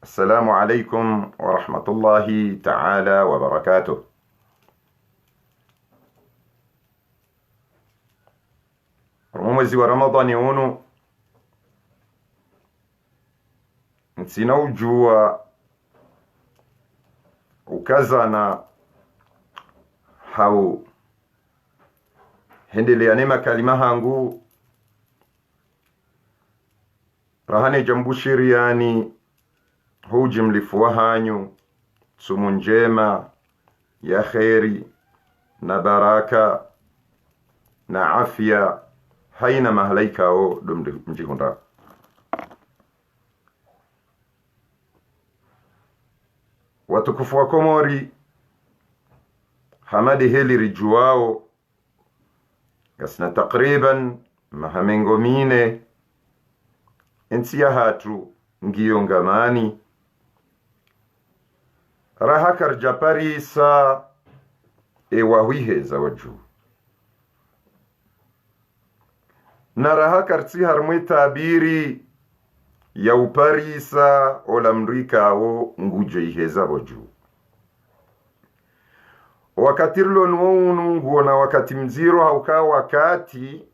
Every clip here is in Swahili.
السلام عليكم ورحمة الله تعالى وبركاته. mwezi wa Ramadhani uno nsinaujua ukazana hau hendeleane makalima hangu rahane jambushiriani huji mlifuwa hanyu sumu njema ya kheri na baraka na afya haina mahalaikao mjihunda. Watukufu wa Komori hamadi heli rijuao gasna takriban mahamengo mine ensiya hatu ngiyo ngamani rahakar japarisa ewahuiheza waju na rahakar tsi harmwe tabiri ya uparisa ola mrikao nguje iheza waju wakati rilo nuonu nguona wakati mziro hauka wakati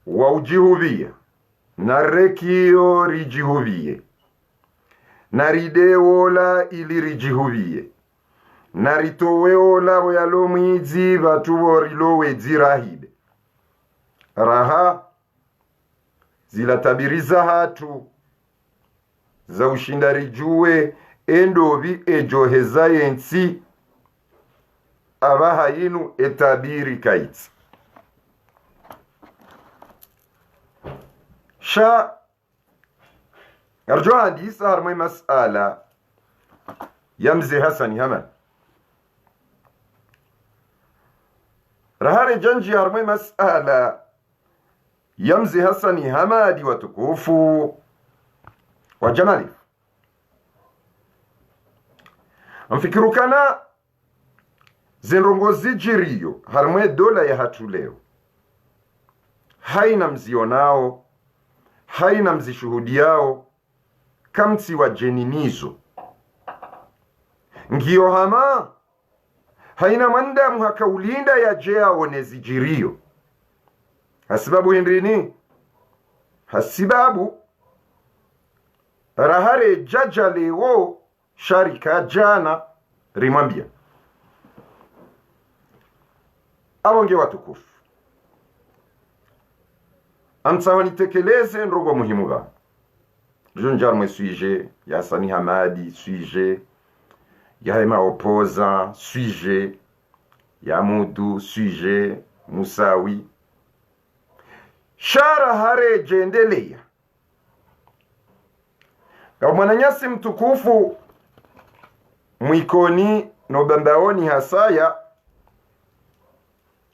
wa ujihuvia na rekio rijihuvie na rideola ili rijihuvie na ritoweola boyalo mwizi batu borilowe zirahibe raha zila tabiriza hatu za ushinda rijue endobi ejoheza yensi abaha yinu etabiri kaitsi sha arjo hadisa harmai mas'ala yamzi Hasani Haman rahare janji harmai mas'ala yamzi Hasani Hamadi watukufu wa jamali mfikirukana zinrongozi jiriyo harmai dola ya hatu leo haina mzionao haina mzishuhudiao kamsi wa jeninizo ngiyo hama haina mandamu hakaulinda ya jea onezijirio hasibabu hindrini hasibabu rahare jaja lewo sharika jana rimambia awonge watukufu amsawa nitekeleze nrogo muhimu ga junjar mwe suije ya Hasani Hamadi suije ya Hema Opoza suije ya Mudu suije Musawi shara hare jendelea kwa mwananyasi mtukufu mwikoni nobambaoni hasaya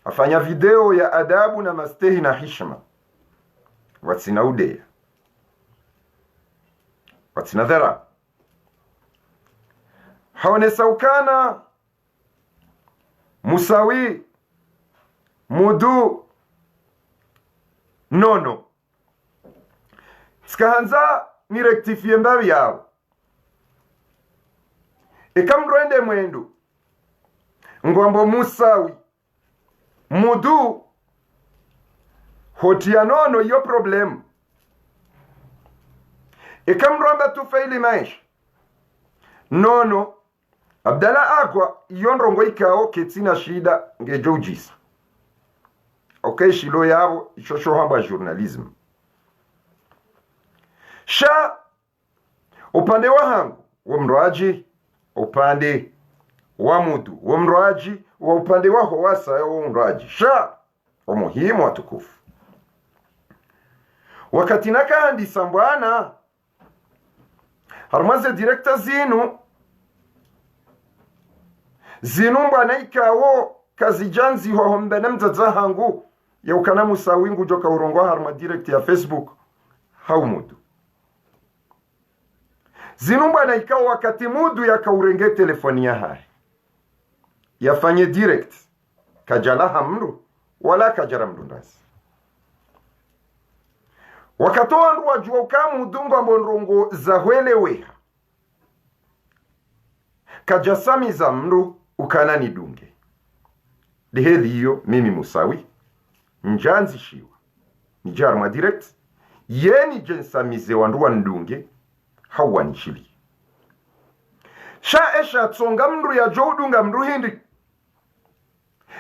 afanya video ya adabu na mastehi na hishma watsina udea watsina dhara haone saukana Musawi Mudu nono skahanza ni rectifie mbavi yao ekamrende mwendu ngwambo Musawi Mudu hotia nono yo problem ikamromba tufaili maisha nono Abdala akwa yonrongo ikao ketina shida ngejo ujisa okay shilo yabo ishosho hamba journalism sha upande wa hangu wa mroaji upande wa Mudu wa mroaji wa upande wa Howasa wa mroaji sha wa muhimu watukufu wakati nakandi sambwana harmaze director zinu mbwana ikawo kazijanzi hohombe namzaza hangu ya ukana Musawi ngujoka urongo harma direct ya Facebook haumudu zinu mbwana ikawo wakati Mudu ya kaurenge telefoni ya hari yafanye direct kajala hamru wala kajara mdundasi wakatoa ndu wajua ukamu udungu ambonrongo zahweleweha kajasamiza mndu ukana nidunge dihedhi hiyo mimi Musawi njanzishiwa nijarma direct yeni jensamize wanduwa ndunge hawa nishili sha esha tsonga mndu ya joudunga mndu hindi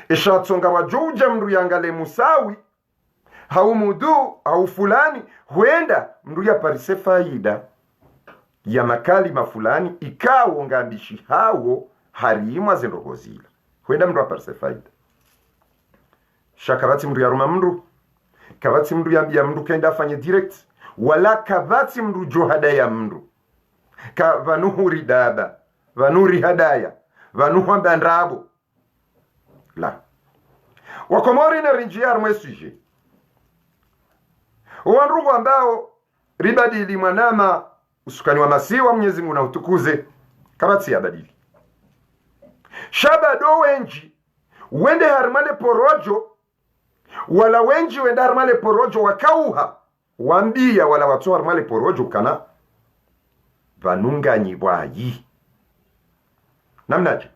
esha tsonga wa jouja mndu yangale Musawi hau mudu hau fulani huenda mndu ya parise faida ya makali mafulani ikawo ngambishi hawo harimwa zendogozila huenda mndu ya parise faida sha kabati mndu ya ruma mndu kabati mndu ya mndu kenda afanye direct wala kabati mndu johada ya mndu ka vanuhuri daba vanuri hadaya vanuhwa bandrabo la wakomori na rinjiar mwesuje wanrungu ambao ribadili mwanama usukani wa masiwa Mwenyezi Mungu na utukuze kabati ya badili shabado wenji wende harmale porojo wala wenji wende harmale porojo wakauha wambia wala watu harmale porojo kana vanunga nyibwayi namnaje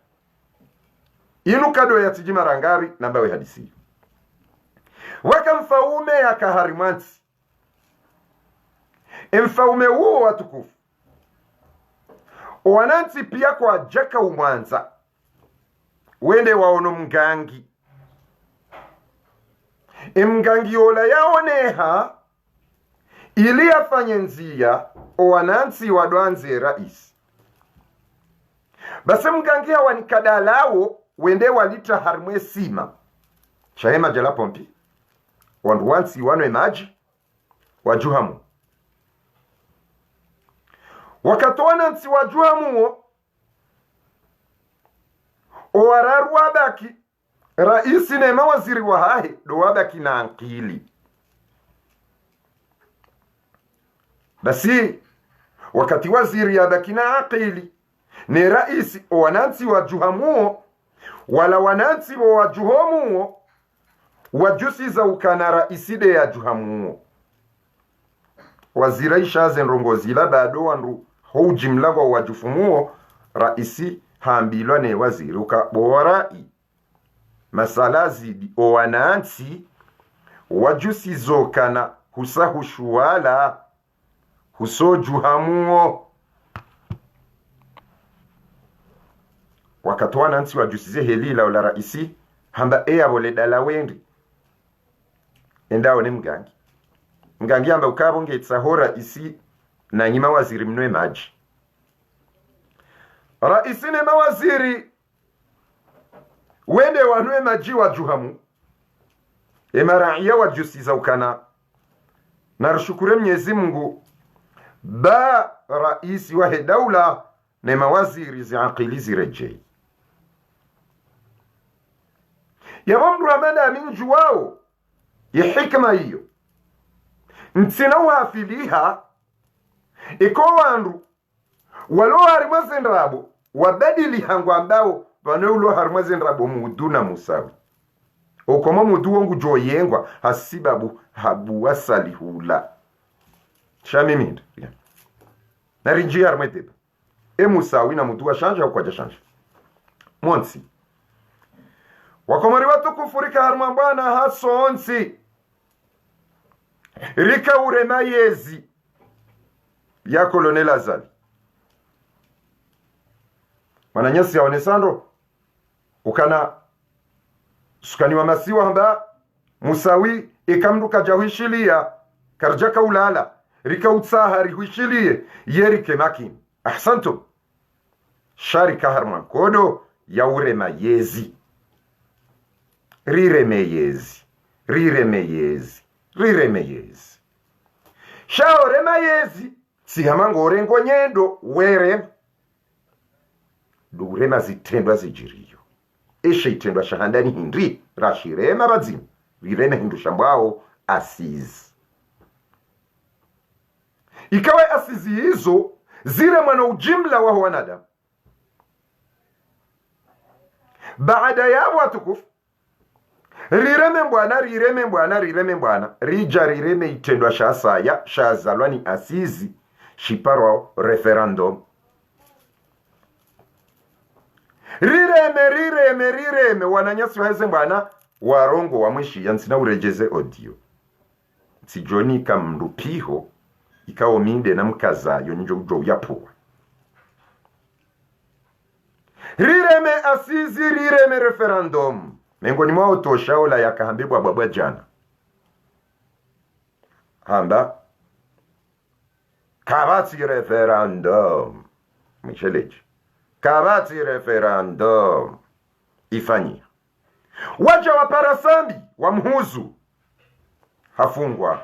inu kado ya tijima rangari nambawe hadisi waka mfaume ya kaharimansi mfaume uo watukufu wananti pia kwa jaka umwanza wende waono mgangi mgangi ola yaoneha ili afanye nzia wananti wadwanze rais basi mgangi hawa nikadalao wende walita harmwe sima shahema jala pompi wandu wansi wanwe maji wajuhamu wakatoana nsi wajuhamu owararu wabaki raisi nema waziri wa hahe do wabaki na ankili basi wakati waziri yabaki na ankili ne raisi owanansi wajuhamu wala wanansi wajuhamu wajusi za ukana raiside ya juhamu wazira ishaze nrongozila bado wandu hujimla wa wajufumuo raisi hambilwa ne waziri ukaborai masala zidi owanansi wajusi zokana husahushuwala husojuhamuo wakatoa nansi wajusize helila ola raisi hamba wole dala wendi endao ne mgangi hamba ukabo ngetsa hora isi na nyima waziri mnwe maji raisi ne mawaziri wende wanwe maji wa juhamu emaraia wajusiza ukana narushukure Mwenyezi Mungu ba raisi wa daula ne mawaziri ziaqili zirejei yabamdu ramada minju wao ya hikma hiyo ntsina wafiliha iko wandu walo harimazendrabo wabadili hangu ambao vaneulo harimazendrabo muduna Musawi okoma mudu wangu joyengwa hasibabu habu wasalihula shamiminda narinji harimedeba Musawi na mudu wa shanja kwa jashanja monsi wakomari watukufu rika harmambana haso onsi rika urema yezi ya Kolonel Azali mananyasi ya onesandro ukana sukani wa masiwa hamba Musawi ikamduka jawishilia karjaka ulala rika utsahari huishilie yerike makin ahsantum sharika harman kodo ya urema yezi riremeyezi shao remayezi sihamango orengo nyendo were durema zitendwa zijiriyo eshe itendwa shahandani hindri rashirema bazimu rireme hindu shambao asizi ikawe asizi hizo zire mwana ujimla wa wanadamu baada ya watukufu rireme mbwana rija rireme itendwa shasaya shazalwa ni asizi shiparwa referendum. Rireme wananyasi waheze mbwana warongo wa mwishi yansina urejeze audio sijoni kamrupiho ikawo minde na mkazayo njo ujo yapuwa. Rireme asizi rireme referendum mengoni mwao toshaola yakahambibwa babwa jana hamba kabati referendum micheleji kabati referendum ifanyia waja wa parasambi wa mhuzu hafungwa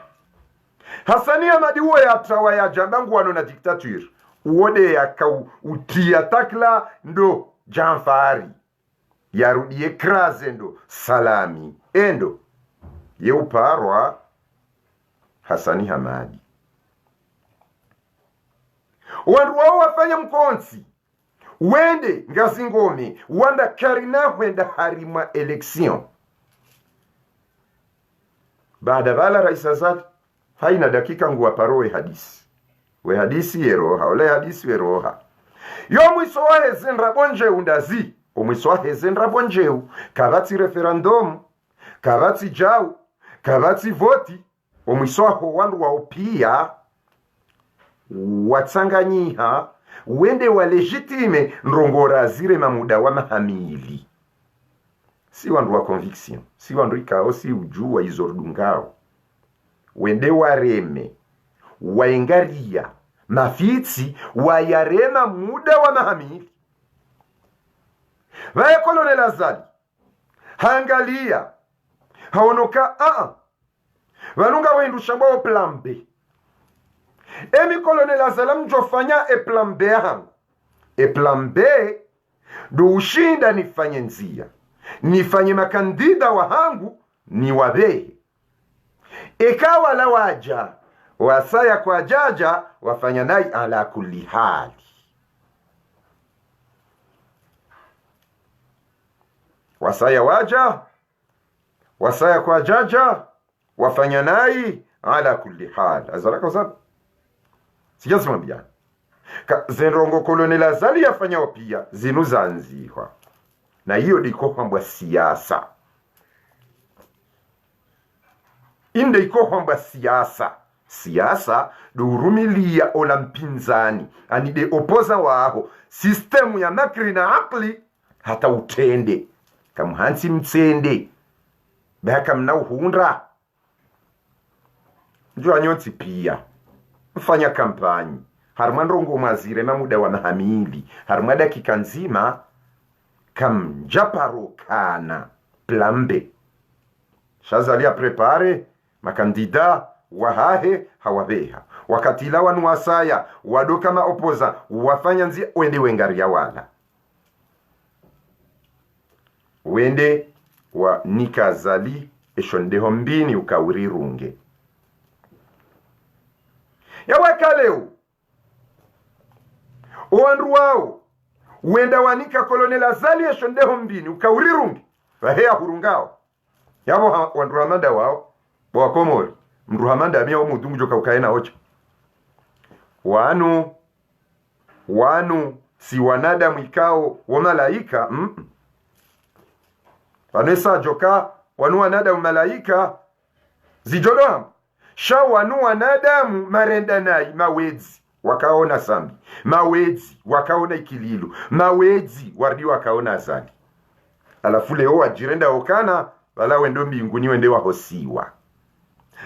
Hasania madiwo ya tawa ya jambangu wano na diktatur uode ya utia takla ndo janfari yarudi ekraze ndo salami endo ye uparwa Hasani Hamadi wandu wao wafanya mkonsi wende ngazi ngome wanda karina wenda harima election baada bala rais Azad haina dakika nguwa parowe hadisi we hadisi yeroha ole hadisi yeroha yo mwiso wa hezenra bonje undazi omwiso wa hezenra bonje kabati referendum kabati jau kabati voti omwiso wa wandu wa opia watsanganyiha wende wa legitime nrongora zire mamuda wa mahamili si wandu wa conviction si wandu ikao si ujua izordungao wende wareme waengaria mafitsi wayarema muda wa mahamili vae Colonel Azali hangalia haonoka vanunga wendu shambao plan B emi Colonel Azali mjofanya plan B hangu plan B do ushinda nifanye nzia nifanye makandida wa hangu ni wabehe ikawa la waja wasaya kwa jaja wafanya nai ala kulli hali wasaya waja wasaya kwa jaja wafanya nai ala kulli hali azalaka sana sijasema bia zenrongo Colonel Azali yafanya pia zinu zanzihwa na hiyo diko kwamba siasa inde iko kwamba siasa durumilia ola mpinzani anide opoza waho sistemu ya makri na akli hata utende kamuhansi mtsende baka mnauhundra njo anyonsi pia mfanya kampanyi harumandrongo mazire mamuda wa mahamili harumada kikanzima kamjaparo kana plambe shazalia prepare makandida wahahe hawabeha wakati la wanu wasaya wadoka maopoza wafanya nzi wende wengaria wala wende wa nikazali eshondeho mbini ukawirirunge yaweka leo uwandu wao wenda wanika Colonel Azali eshondeho mbini ukawirirunge wahea hurungao yabo wanduramanda wao Bwa Komori mruhamanda amia omudungu joka ukaena ocha wanu si wanadamu ikao wa malaika Vanessa joka wanu wanadamu malaika zijodohamu sha wanu wanadamu marenda nai mawezi wakaona sambi mawezi wakaona ikililu mawezi wardi wakaona Azali alafu leo wajirenda okana wala wendo mbinguni wende wahosiwa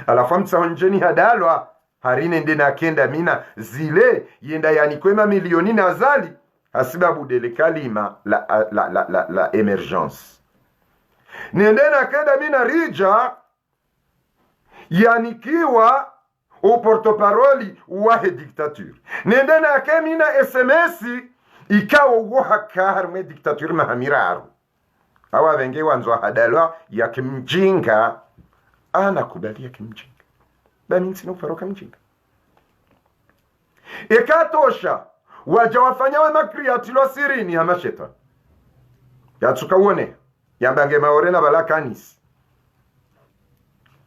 alafu mtsahonjeni hadalwa harine ndena kenda mina zile yenda yani kwema milioni na Azali hasibabu dele kalima la emergence nendena kenda mina rija yani kiwa o portoparoli wahe diktature nendena kemina SMS ikawo wohaka harme diktature mahamiraru hawa wenge wanzwa hadalwa ya kimjinga anakubalia kimjinga bami sino faroka mjinga ikatosha waja wafanyawe makriatilo sirini hama shetani yatuka uone yambange maorena bala kanisi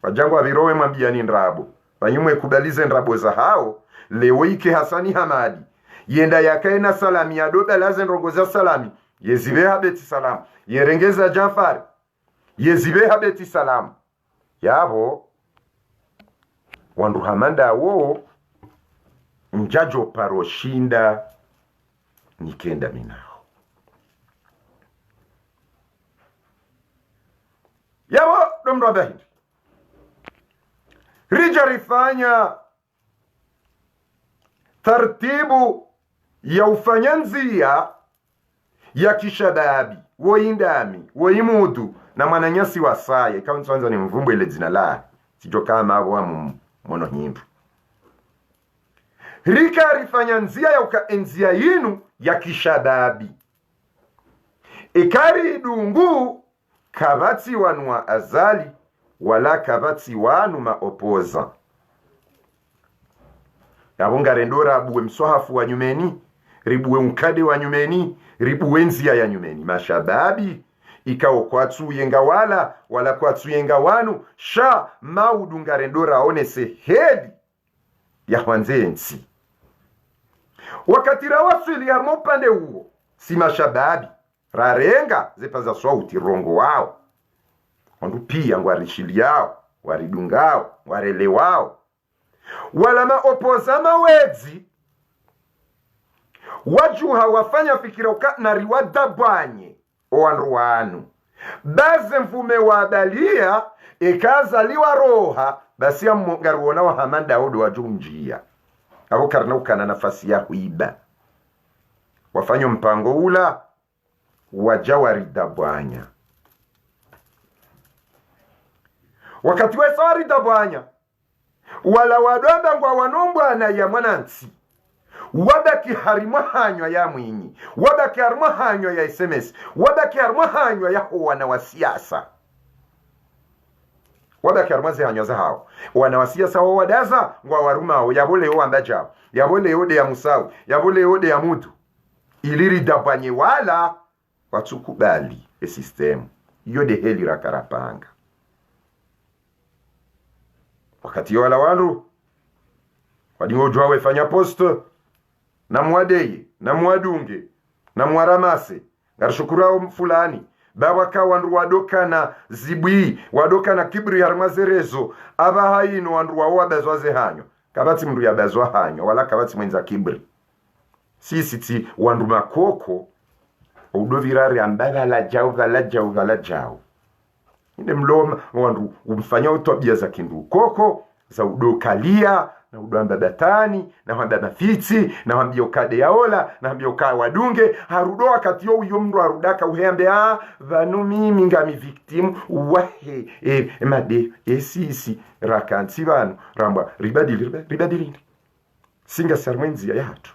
wajangu abirowe mwambiani ndrabo wanyumwe kubalize ndrabo za hao leo ike Hasani Hamadi yenda yakae na salami yadoda laze nrongoza salami yezibe habeti salam yerengeza Jafari yezibe habeti salam yabo wandu hamanda wo njajo paroshinda nikenda minao yabo domro bahindi rija rifanya tartibu ya ufanyanzia ya kishababi woindami woimudu na mwananyasi wasaye kama nsanza ni mvumbu ile zina la sijo kama wa mono nyimbu rika rifanyanzia ya ukaenzia yinu ya kishababi ikari dungu kabati wanu wa azali wala kabati wanu maopoza yabonga rendora abuwe msohafu wa nyumeni ribuwe mkade wa nyumeni ribuwe nzia ya nyumeni mashababi ikao kwatu yenga wala kwatu yenga wanu sha maudunga rendora one sehedi ya wanzensi wakati rawasili harmo upande huo si mashababi rarenga zepaza sauti rongo wao wandu pia ngwarishili yao waridungao warele wao wala maopoza mawezi wajuha wafanya fikira na riwada bwanye owandu wanu baze mfume wa balia ikazaliwa roha basi ya mgaruona wa hamanda odo wajunjia abo karna ukana nafasi ya huiba wafanyo mpango ula wajawari dabwanya wakati we sawari dabwanya wala wadoda ngwa wanombwa na ya mwanansi wabaki harimwa hanywa ya mwinyi wabaki harimwa hanywa ya SMS wabaki harimwa hanywa ya wana wa siasa wabaki harimwa zi hanywa za hao wana wa siasa wa wadaza ngwa warumao yabole yo ambajao yabole yode ya musawi yabole yode ya mudu iliri dabanye wala watukubali system yode heli rakarapanga wakati yo wala wandu wadingo jwawe fanya post na mwadeye na mwadunge na mwaramase ngarishukurao fulani bawaka wandu wadoka na zibwi wadoka na kibri harmazerezo aba haino wandu wawa bezwaze hanyo kabati mndu ya bezwa hanyo wala kabati mwenza kibri sisi ti wandu makoko udovirari ambaga la jau ine mloma wandu umfanya utobia za kindu koko za udokalia na udoamba batani na wamba mafiti na wambia ukade yaola na wambia ukaa wadunge harudo wakati yo uyo mndu harudaka uhembe vanu mimi ngami victimu wahe made sisi rakanti vanu ramba ribadili singa sarmwenzi ya hatu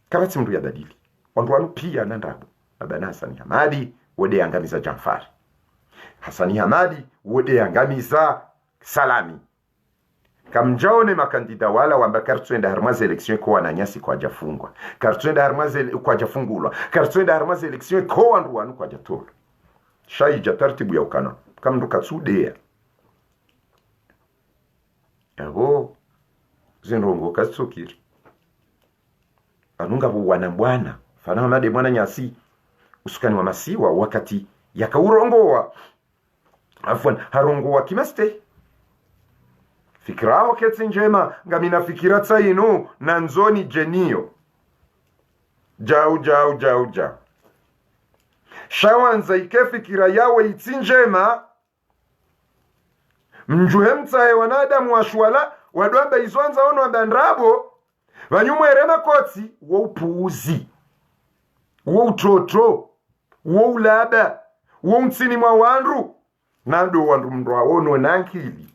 kabati mndu ya badili wandu wanu pia nandabu abana Hasani Hamadi wode angamiza Jafari Hasani Hamadi wode angamiza Salami kamjaone makandida wala wamba kartuenda harmaze election kwa wananyasi kwa jafungwa kartuenda harmaze kwa jafungulwa kartuenda harmaze election kwa wandu wanu kwa jatolo shai jatartibu ya ukana kamndu katsudea abo zinrongo katsukiri anunga wanambwana fana Hamadi mwana nyasi usukani wa masiwa wakati yakaurongowa afwan harongowa kimaste fikirao keti njema ngamina fikira tsainu na nzoni jenio jau shawanza ike fikira yawe iti njema mjuhe mtsae wanadamu washwala wadwamba izwanza ono wabandrabo wanyumwere makoti wo upuuzi wo utoto wo ulaba wo mtsini mwa wandu nando wandu mndu waono nankili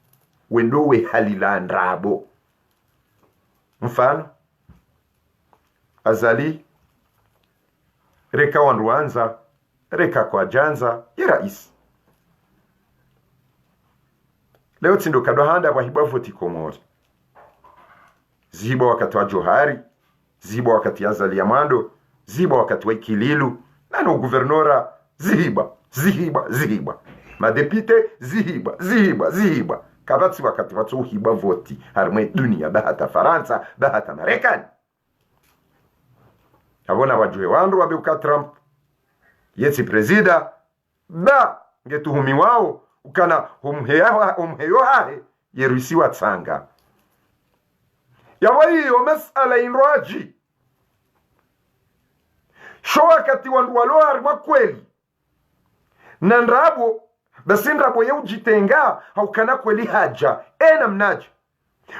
wendowe halila ndrabo mfano azali reka wandu wanza reka kwa janza ya rais leo tindo kadwa handa kwa hibwa voti Komori zihiba wakati wa Johari zihiba wakati ya Azali ya Mando zihiba wakati wa Ikililu nano guvernora zihiba madepite zihiba kabatsi wakati watu hiba voti harmwe dunia bahata Faransa bahata Marekani. Abona wajue wandu wabeuka Trump yesi presida ba ngetuhumi wao ukana umheyo hae yeruisiwa tsanga yawahiyo masala inroaji sho wakati wandu walo harima kweli na ndrabo basi ndrabo ya ujitenga haukana kweli haja ena mnaji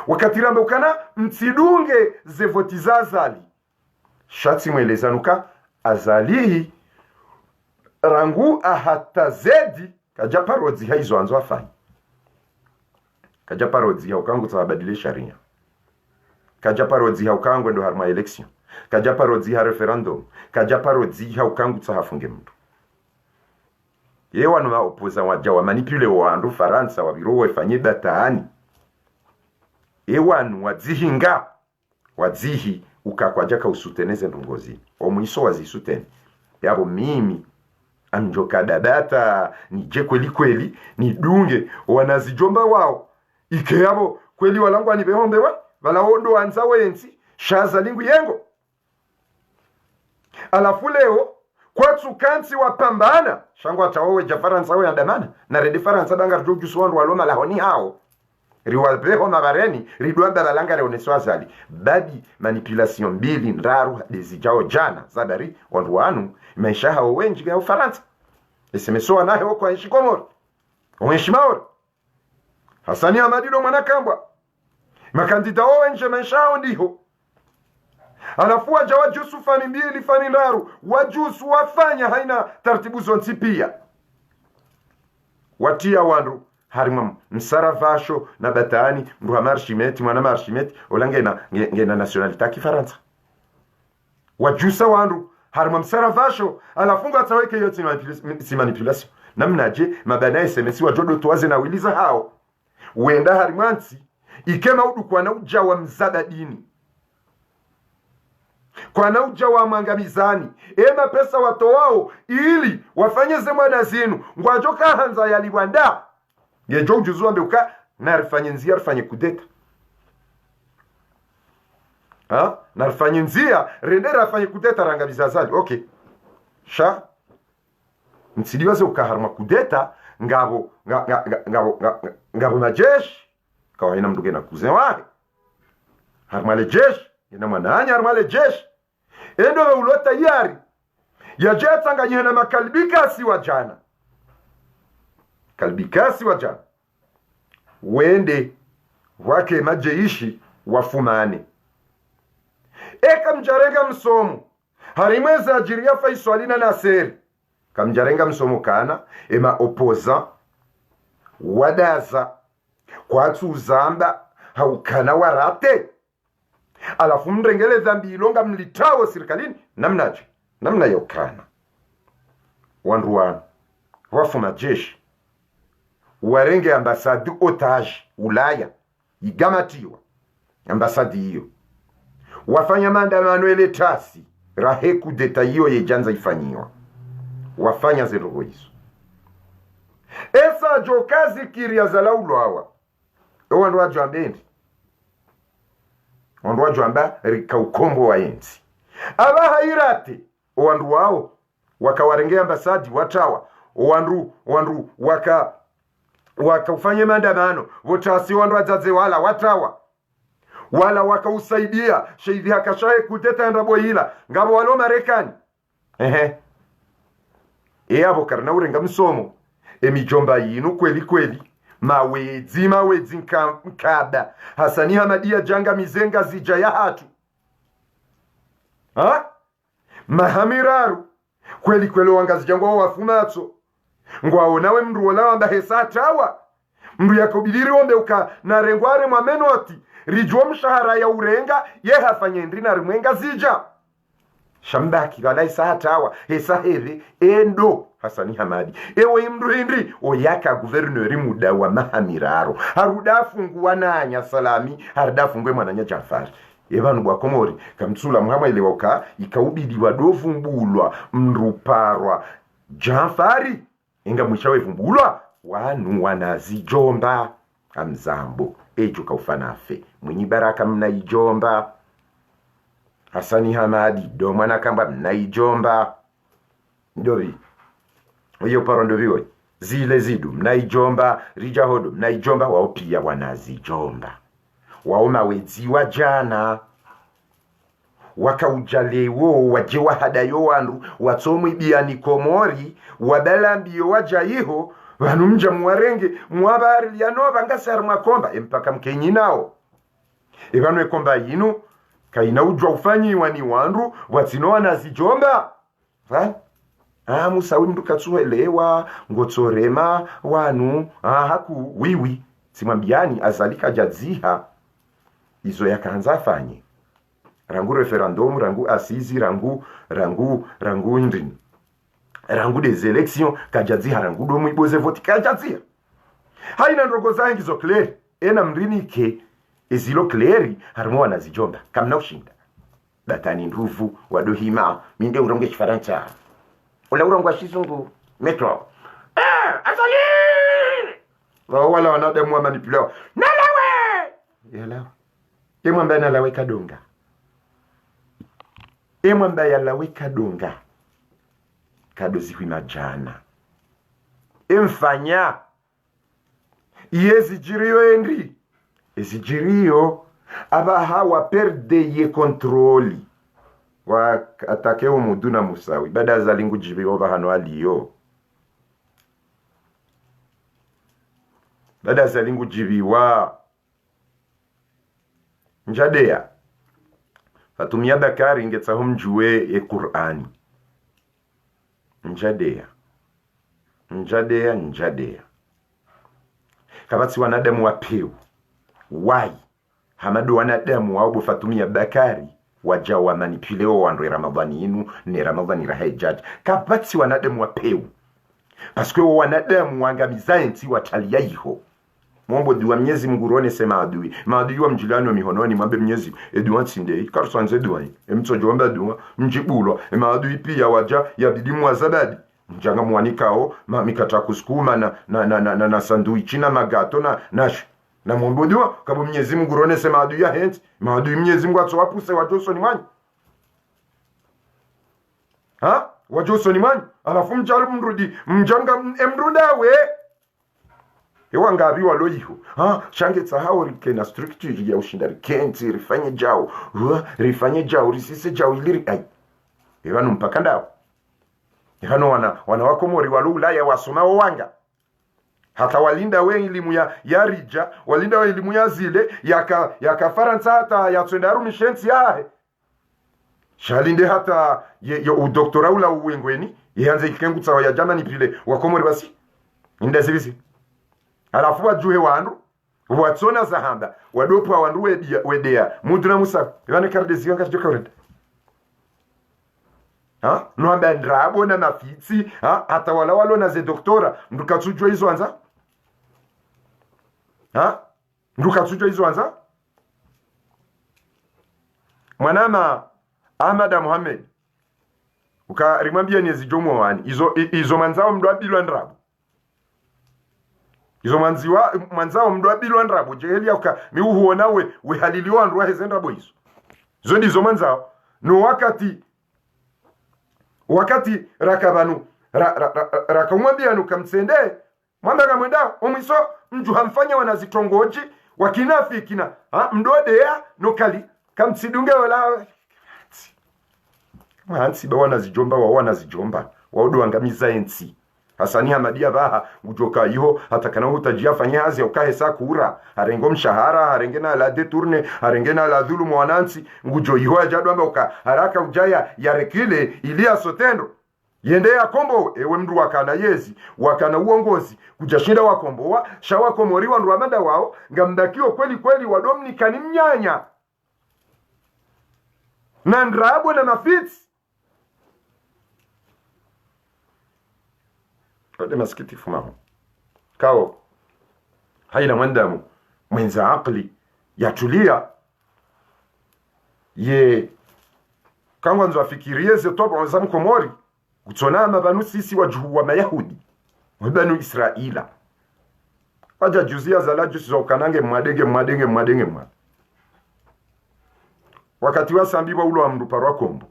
wakati rambe ukana mtidunge zevoti za azali shatsi mwelezanuka azalihi rangu ahata zedi kaja parodzi haizo anzo afanya kaja parodzi haukangu tabadili sharia kaja parodzi haukangu ndo harma election kaja parodzi ha referendum kaja parodzi haukangu tsahafunge mtu yewa no opoza waja wa manipule wandu Faransa wabirowe fanye batani yewa no wadzihinga wadzihi ukakwaja ka usuteneze ndongozi omwiso wazisutene yabo mimi anjoka dabata nije kweli ni dunge wanazijomba wao ike yabo kweli walangwa ni behombe wa balaondo wanza wenzi shaza lingu yengo alafu leo kwa tukansi wapambana shangwa tawewe ja Faransa we andamana na redi Faransa danga joju swandu waloma lahoni hao riwabeho mabareni ridwanda balanga leoneso azali badi manipulation mbili ndaru dezijao jana zabari wandu wanu maisha hao wenji ya Faransa esemesoa nahe wako aishi Komoro onheshimaoro Hasani Hamadido Mwanakambwa makandida wenje maisha hao ndiho alafu waja wajusu fani mbili fani ndaru wajusu wafanya haina taratibu zonti pia watia wandu harima msaravasho na batani mruha marshimeti mwana marshimeti olanga ngena nationalita kifaransa wajusa wandu harima msaravasho alafunga ataweke yote si manipulation namnaje mabana SMS wajodo tuwaze na wiliza hao uenda harimansi ikema udu kwa na uja wa mzada dini kwa na uja wa mangamizani ema pesa wato wao ili wafanye zemwana zinu ngwajoka hanza ya liwanda ngejo ujuzu ambeuka na rifanye nzia rifanye kudeta na rifanye nzia rendera rifanye kudeta rangabizazali okay sha nsidiwaze ukaharma kudeta ngabo majeshi kawaina mduge na kuzen wake harmale jeshi ina mwananya harmale jeshi endo ulota yari ya jeta nganyena na makalbikasi wa jana kalbikasi wa jana wende wake majeishi wafumane eka mjarenga msomo harimweza ajiria Faiswalina Naseri kamjarenga msomo kana ema opoza wadaza kwa tuzamba haukana warate alafu mrengele dhambi ilonga mlitawo serikalini namna yokana wanduwana wafu majeshi warenge ambasadi otage Ulaya igamatiwa ambasadi hiyo wafanya maandamano ele tasi raheku detayo yejanza ifanyiwa wafanya zero hizo esa jokazi kiria za laulo hawa wandu wajambendi wandu wajamba rika ukombo wa enzi aba hairate wandu wao wakawarengea ambasadi watawa wandu wakafanya maandamano wotasi wandu wazaze wala watawa wala wakausaidia sheidhi hakashaye kuteta ndabo hila ngabo walo Marekani abo karna urenga msomo emijomba yinu kweli mawezi nkada Hasani Hamadia janga mizenga zija ya hatu mahamiraru kweli wangazijangwa wafumatso ngwao nawe mndu wala hesa tawa mndu yakobidiri ombe uka na rengware mwamenoti rijwa mshahara ya urenga ye hafanye ndina rimwenga zija shambaki galai satawa hesa heve endo Hasani Hamadi ewe imdu hindri oyaka guverneri muda wa mahamiraro haruda funguwa nanya salami haruda fungwe mwananya Jafari evanu bwa Komori kamtsula muhama ile waka ikaubidi wadofu mbulwa mruparwa Jafari inga mwishawe vumbulwa wanu wanazijomba amzambo ejo kaufanafe mwenye baraka mnaijomba Hasani Hamadi do mwana kamba mnaijomba ndovi hiyo paro ndovi zile zidu mnaijomba rijahodo mnaijomba wao pia wanazijomba wao maweziwa jana wakaujalewo wajewa hadayo wandu watomwi biani komori wabalambiyo wajayiho vanumja muwarenge muwabari lianova ngasari mwakomba empaka mkenyi nao evanwe komba yinu kaina ujwa ufanyiwa ni wandu watsino wanazijomba musawi mndu katsuelewa ngotsorema wanu haku wiwi simwambiani azalika jadziha izo yakaanza afanye rangu referendum rangu asizi rangu indrini rangu des élections kajadziha rangu domu iboze voti kajadziha haina ndogo zangi zo clear ena mrini ke ezilo cleari harimo wanazijomba kamna ushinda batani nduvu wadohima minde uronge kifaransa ula urongo shizungu metro azali wala wanadamu wa manipulao nalawe yalawe emwamba nalawe kadonga emwamba yalawe kadonga kadozi huimajana emfanya yezi jirio endri ezijirio aba hawa perde ye kontroli wa atake umudu na musawi bada zalingu jibiwa bahano aliyo bada zalingu jibiwa njadea fatumia Bakari ingetsaho mjuwe ye Qur'ani njadea kabatsi wanadamu wapeu wai hamadu wanadamu wao Fatumia Bakari wajawa manipuleo wandu Ramadhani inu ni Ramadhani rahajaj kabatsi wanadamu wapeu paske wanadamu wangamizaenti watalia iho mwombo duwa mnyezi mgurone se maadui wa mjilani wa mihononi mwambe mnyezi eduwa tsindei karusanze duwa emtojo wamba duwa mjibulwa maadui pia waja ya bidimu wa zabadi mjanga mwanikao mikata kuskuma na sandwich na magato na nash na mwombo duwa kabo mnyezi mgurone se maadui ya henti maadui mnyezi mgu atowapuse wajoso ni manyi wajoso ni manyi alafu mjari mrudi mjanga emrundawe ewa ngabi waloyiho shange tsahao rikena structure ya ushinda rikenti rifanye jao risise jao iliri ai ewa numpaka ndao ewa wana wakomori walu ulaya wasomao wanga hata walinda we elimu ya rija walinda we elimu ya zile yaka faransa hata ya twendaru mishensi yahe shalinde hata ya udoktora ula uwengweni yehanze ikengu tsawa ya jamani pile wakomori basi indazivisi alafu wajuhe wandu watsona zahamba wadopa wandu wedea mudu na musa yane kardezi yanga joka urenda noamba ndrabo na mafitsi hata walo na ze doktora ndukatujwa hizo anza ndukatujwa hizo anza mwanama Ahmada Muhammad ukarimwambia ni zijomo wani izo manzao mdu abilwa ndrabo izo manzao mdu abilwa ndrabo jeheli yauka miuhuona we haliliwa nruwa hezendrabo izo ndizo manzao no wakati rakabanu rakamwambia nukamtsende mwambaga mwenda omwiso mju hamfanya wanazitongoji wakinafikina mdodea nokali kamtsidunge wala hansi ba wanazijomba wanazijomba waudu angamiza ensi Hasani Hamadia baha ujoka iho hata kana hutajia fanya hazi ya ukahe saa kura harengo mshahara harengena la detourne harengena la dhulumu wanansi ngujo iho ajadu amba uka haraka ujaya ya rekile ilia sotendo yende ya kombo ewe mdu wakana yezi wakana uongozi kujashinda wakomboa shawa komori wandu wamanda wao ngamdakio kweli wadomni kanimnyanya na ndrabo na mafitsi ode masikitifu maho kao haina mwandamu mwenza akli yatulia ye kangwa nzo afikirie ze toba wazamu komori kutsona mabanu sisi wajuhu wa mayahudi wabanu Israila waja juzia zala jusi za ukanange mwadenge mwa wakati wa sambiwa ulo wa mruparwa kombo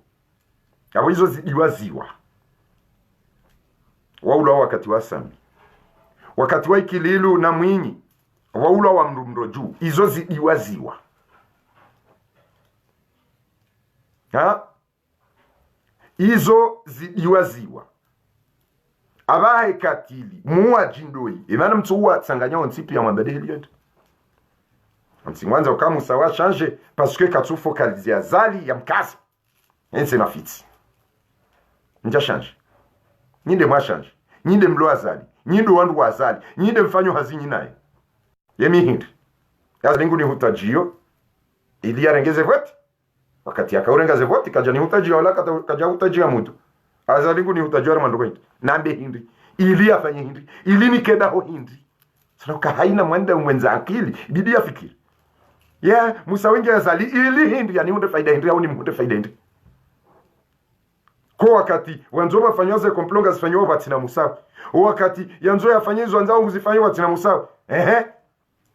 abo hizo zidiwaziwa wa ulo wakati wa sambi wakati wa ikililu na mwinyi wa ulo wa mrundo juu hizo zidiwaziwa hizo zidiwaziwa abahe katili muwa jindoi imana mtu uwa tsanganya ontipi ya mwambadeli yote mwanza ukamu sawa change parce que katsu focaliser azali ya mkazi ense mafiti nja change nyinde mwa change nyinde mlo azali nyinde wandu wa azali nyinde mfanyo hazinyi naye yemi hindi ya lingu ni hutajio ili ya rengeze voti wakati akaurengaze voti kaja ni hutajio wala kaja hutajio mtu azalingu ni hutajio mando kwa nambe hindi ili afanye hindi ili ni keda ho hindi sana haina mwenda mwenza akili bidi ya fikiri musa wengi azali ili hindi yani hunde faida hindi au ni hunde faida hindi kwa wakati wanzo wafanyoze komplonga zifanyowa batina musa wakati yanzo yafanyizo wanzao muzifanyowa batina musa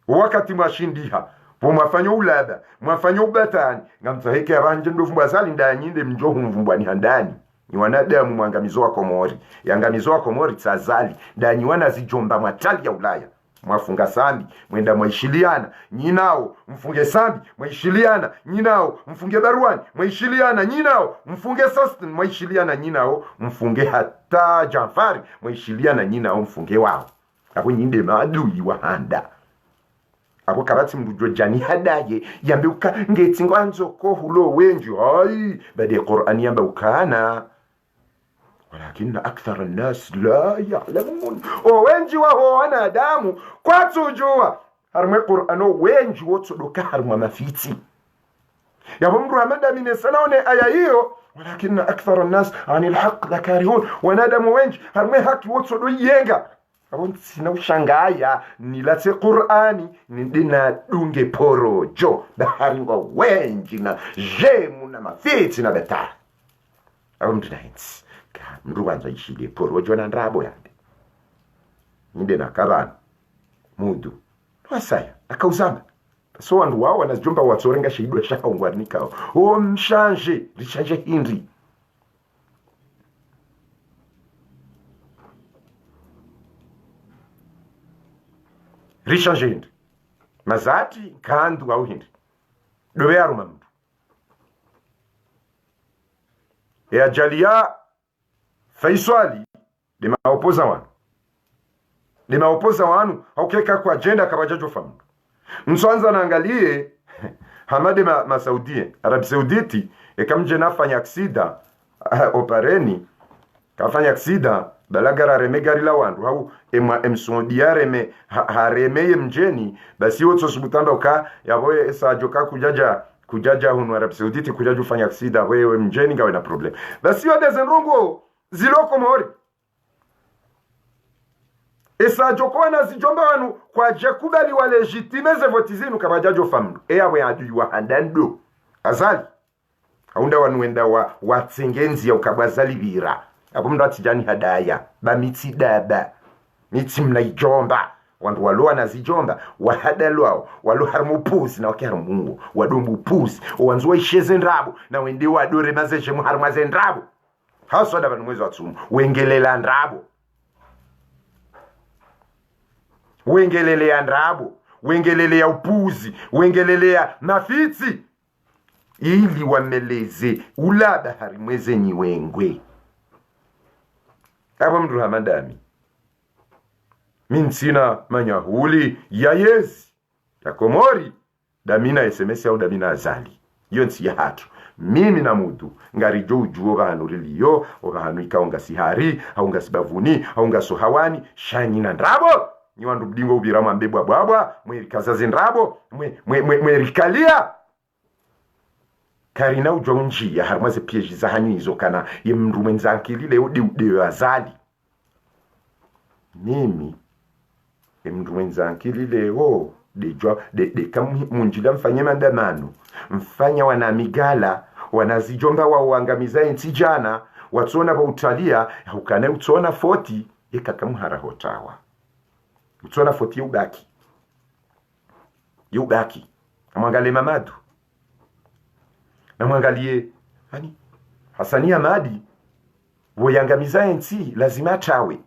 wakati mwashindiha mwafanyo ulada mwafanyo ubatani ngamtaheke abanje ndovu mbazali ndanyinde mjohu mvumbwani handani ni wanadamu mwangamizo wa Komori yangamizo wa Komori tsazali ndani wana zijomba mwatali ya Ulaya mwafunga sambi mwenda mwaishiliana nyinao mfunge sambi mwaishiliana nyinao mfunge baruani mwaishiliana nyinao mfunge Sostin mwaishiliana nyinao mfunge hata Janfari mwaishiliana nyinao mfunge wao hapo nyinde maadui wa handa abo kabati mrujo jani hadaye yambe uka ngeti ngwanzo ko hulo wenju hai bade Qur'ani yambe ukana ولكن أكثر الناس لا يعلمون وينجي وهو أنا دامو كواتو جوا هرمي قرآنو وينجي واتو هرمي مفيتي يا بمرو همدا من السنة آيائيو ولكن أكثر الناس عن الحق لكارهون ونادمو وينجي هرمي حق واتو ينجا abon sinau shangaya nilate Qur'ani nindina dunge porojo baharingwa wenji na jemu na mafiti na beta abon tunahinsi mrubanza ishile porojo na ndrabo yande ninde na kabana mudu wasaya akauzamba so wandu wao wanazijomba watsorenga shahidwa shaka ungwarnikao mshanje rishanje hindi rishanje hindi mazati kandu au hindi dobe aruma mdu ya jalia Faiswali lima opoza wanu haukeka kwa agenda kabajajo famu mswanza naangalie hamade masaudie Arabi Sauditi ekamje nafanya aksida opareni kafanya aksida balagara remegari la wandu hau emsondiare me haremeye mjeni basi wote subutanda ka yaboye esajoka kujaja hunu Arabi Sauditi kujaja ufanya aksida wewe mjeni gawe na problem basi yo dezenrongo ziloko mori esa jokona zijomba wanu kwa jakubali wa legitimeze votizinu kabajajo famdu eyawe adui wa handando azali haunda wanuenda wa tsengenzi ya ukabwazali bira hapo mndu atijani hadaya ba miti daba miti mnaijomba wandu waloa na zijomba wahadalwao walo harmupuzi na wake harmungu wadombu puzi wanzuwa isheze ndrabu na wende wadore mazeje muharmaze ndrabu haswa da mwezi wa tsumu wengelela ndrabo wengelelea ndrabo wengelelea upuzi wengelelea mafiti ili wameleze ulada harimweze nyiwengwe hapa mdu hamadami minsina manyahuli ya yezi ya Komori damina SMS au damina azali yonsi ya hatu mimi na mudu ngarijo ujuo bahanu riliyo obahanu ikaonga sihari haunga sibavuni haunga sohawani shanyi na ndrabo ni wandu bdingo ubirama mbebwa bwabwa mweri kazazi ndrabo mweri kalia karina ujonji ya harmaze pieji za hanyu izokana ye mndu mwenzankili leo de azali mimi ye mndu mwenzankili leo de kamu munjila mfanye mandamano mfanya wanamigala wanazijomba wa uangamiza nchi jana watuona wa utalia ukane utuona 40 yeka kamuhara hotawa utuona 40 ubaki yubaki. Amwangalie Mamadu. Na mwangalie hani Hasani Hamadi woyangamiza nchi lazima tawe.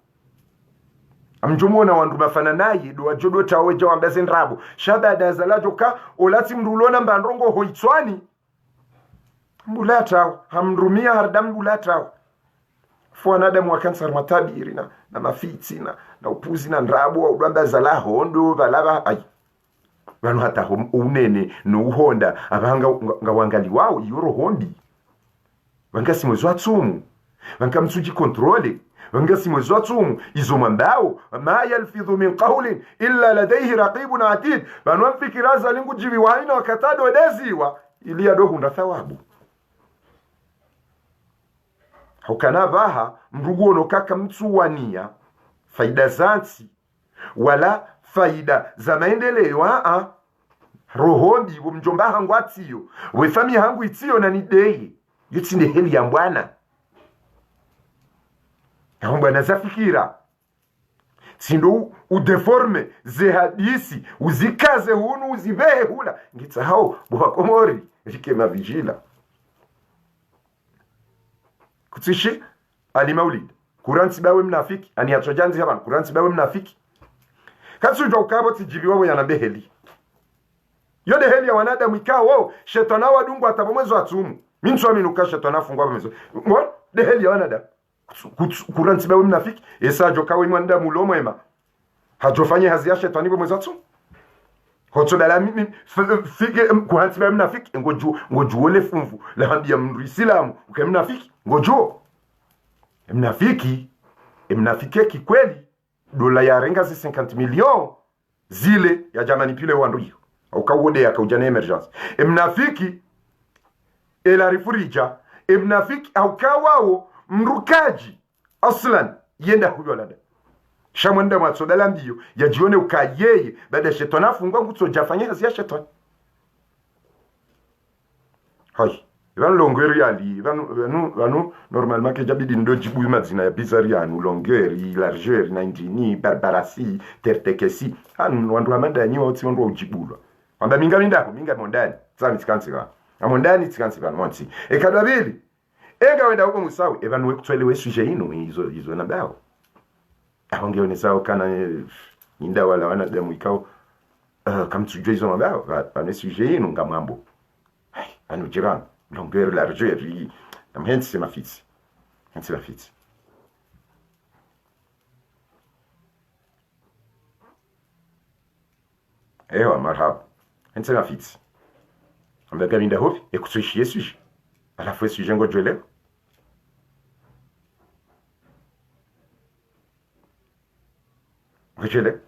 Amjumona wandu mafana naye do wajodo tawe jawa mbaze nrabo. Shaba dazalajo ka olati mrulona mbandrongo hoitswani. Mbulata hamrumia hardam mbulata. Fuanadamu wa kansar matabiri na mafiti na upuzi na nrabo wa udwamba zala hondo balaba ay. Wanu hata unene no uhonda abanga ngawangali wao yoro hondi. Wanga simwezo atsumu. Wanga msuji kontrole. Wanga simwezo atsumu. Izo mambao. Ma yalfidhu min qawlin illa ladayhi raqibun atid. Wanu mfikira zalingu jivi waina wakatado wadeziwa. Ili yadohu na thawabu. Haukana baha mrugu onokaka mtsuwania faida zanti wala faida za maendeleo rohondi mjomba hangu atiyo wefami hangu itiyo na nideye yuti ni heli ya mbwana ya mbwana zafikira sindo udeforme ze hadisi uzikaze hunu uzivehe hula ngita hao buhakomori rike mavijila kutishi ali maulid kuransi bawe mnafiki ani hatojanzi haban kuransi bawe mnafiki katsu jokabo tijiliwa yana beheli yode heli ya wanadamu ikawo shetana wadungu atabomwezo atumu mintu aminuka shetana fungwa bemezo ngo de heli ya wanadamu kuransi bawe mnafiki esa jokawe mwanda mulomo ema hajofanye hazi ya shetani bomwezo atumu hoto dala mimi fike kuransi bawe mnafiki ngoju wole funvu la hambia mrislamu uke mnafiki ngojo mnafiki kikweli dola ya renga zi 50 million zile ya jamani pile wanduyo au kawode ya kaujane emergence mnafiki ela rifurija mnafiki au kawao mrukaji aslan yenda huyo lada shamwenda matsodala mbio ya jione ukayeye baada ya shetani afungwa ngutso jafanya hazi ya shetani hai Van longueur yali, vanu normalement que jabidi ndo jibu mazina ya bizarianu, longueur, largeur, na injini, barbarasi, tertekesi. Wandu amanda nyi wauti wandu ujibulwa. Wamba minga mondani, tsami tsikansiga. Amondani tsikansiga mwanti. Ekadwa bili. Enga wenda huko musawi, evanu wekutwele suje ino izo na bao. Ahonge onesao kana inda wala wana demu ikao kamtsujwe izo mabao, vanu suje ino ngamambo. Anu jirani. Longueur, largeur, hensi c'est ma fille. Hensi la fille. Ewa marhaba. Hensi la fille. Ambega minda hofi, ekutuishie suji. Alafu suji ngo jwele. Ngojele.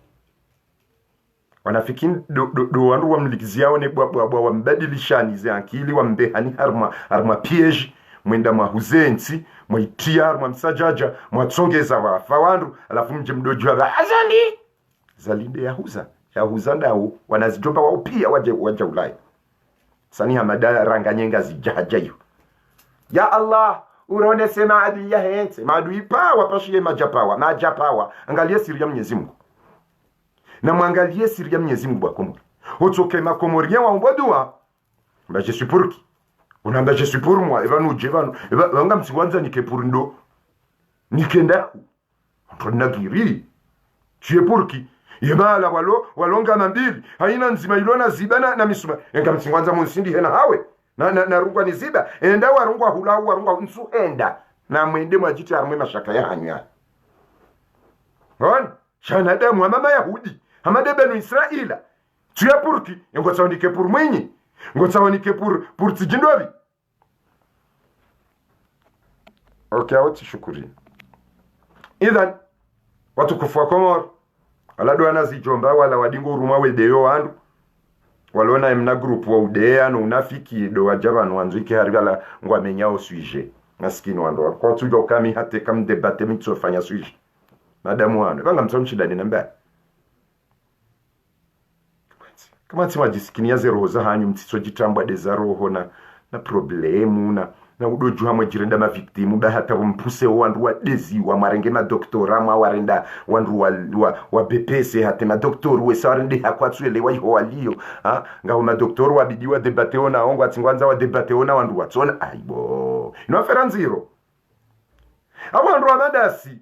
Wanafikin do wandu wamlikizia one bwa wambadilishani ze akili wambehani harma piège mwenda mwahuzenzi mwitia harma msajaja mwatsongeza wafa wandu alafu mje mdojo wa azali zalinde yahuza ndao wanazijomba wao pia waje ulai sani hamada ranganyenga zijahajayo ya Allah urone sema adi ya hense maadui pa wapashie majapawa angalia siri ya Mwenyezi Mungu na mwangalie siri ya Mwenyezi Mungu Komori. Otoke makomorien wa mbodua. Ba je suis pour qui? Unamba je suis pour moi. Vanga msiwanza nike pour ndo. Nikenda. Ntona giri. Tu es pour qui? Yemala walonga mambili. Haina nzima ilona zibana na misuma. Enga msiwanza monsindi hena hawe. Na rungwa ni ziba. Enda warungwa hulau warungwa nsu enda. Na mwende mwajiti arumwe mashaka ya hanywa. Hon? Shanada mama Yahudi. Hamade benu Israila. Tu es pour qui? Ngotsaonike pour mwenye. Ngotsaonike pour tijindobi. Okay, awati shukuri. Idhan, watu kufua Komoro. Alado anazijomba wala wadingo uruma wedeyo wandu. Walona emna group wa udea no unafiki do wajabanu wanzuike harigala ngwa menyao suije. Maskini wandu. Kwa tujo kami hate kam debate mitofanya suije. Madamu wandu. Vanga msonchida ni namba. Kama tima jisikinia ze roho za hanyu mtito jitambwa de za roho na problemu na udoju hamwe jirenda ma victimu ba hata mpuse wandu wa dezi wa marenge ma doktora ma warenda wandu wa BPC hata ma doktoru we sarende hakwatsuele wa iho walio ngao ma doktoru wa bidiwa debate ona ongo atingwanza wa debate ona wandu watsona aibo ino feranziro abandu amadasi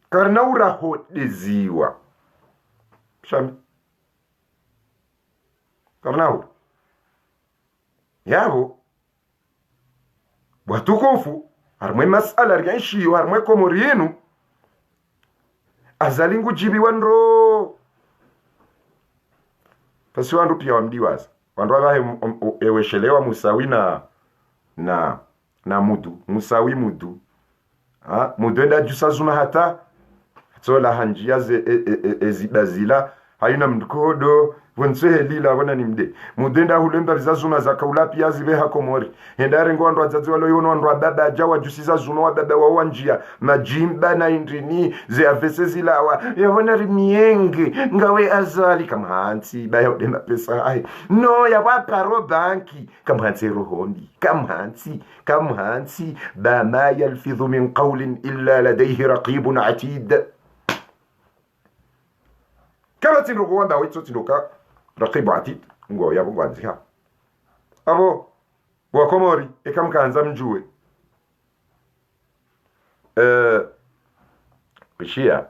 karna uraho deziwa shami karnao yabo watukufu harmwe masala rianshiyo harmwe komori yenu azalingu jibi wanro pasi wandu pia wamdiwaza wandu wabahe eweshelewa musawi na mudu musawi mudu mudu enda jusa zuma hata tola hanjia ezibazila haina mkodo vonse lila wana nimde mudenda hulemba vizazuma za kaula pia zibe hakomori hendare ngondo azazi walo yono ndo baba jawa jusiza zuno wa baba wa wanjia majimba na indrini ze avese zilawa yona rimienge ngawe azali kama hansi bayo dema pesa ai no ya waparo banki kama hansi rohondi kama hansi ba ma yalfidhu min qawlin illa ladayhi raqibun atid kama tinuko wanda witso tinuka raqibu atid ngo yabo ngwanzika abo wakomori ekamkanza mjue bishia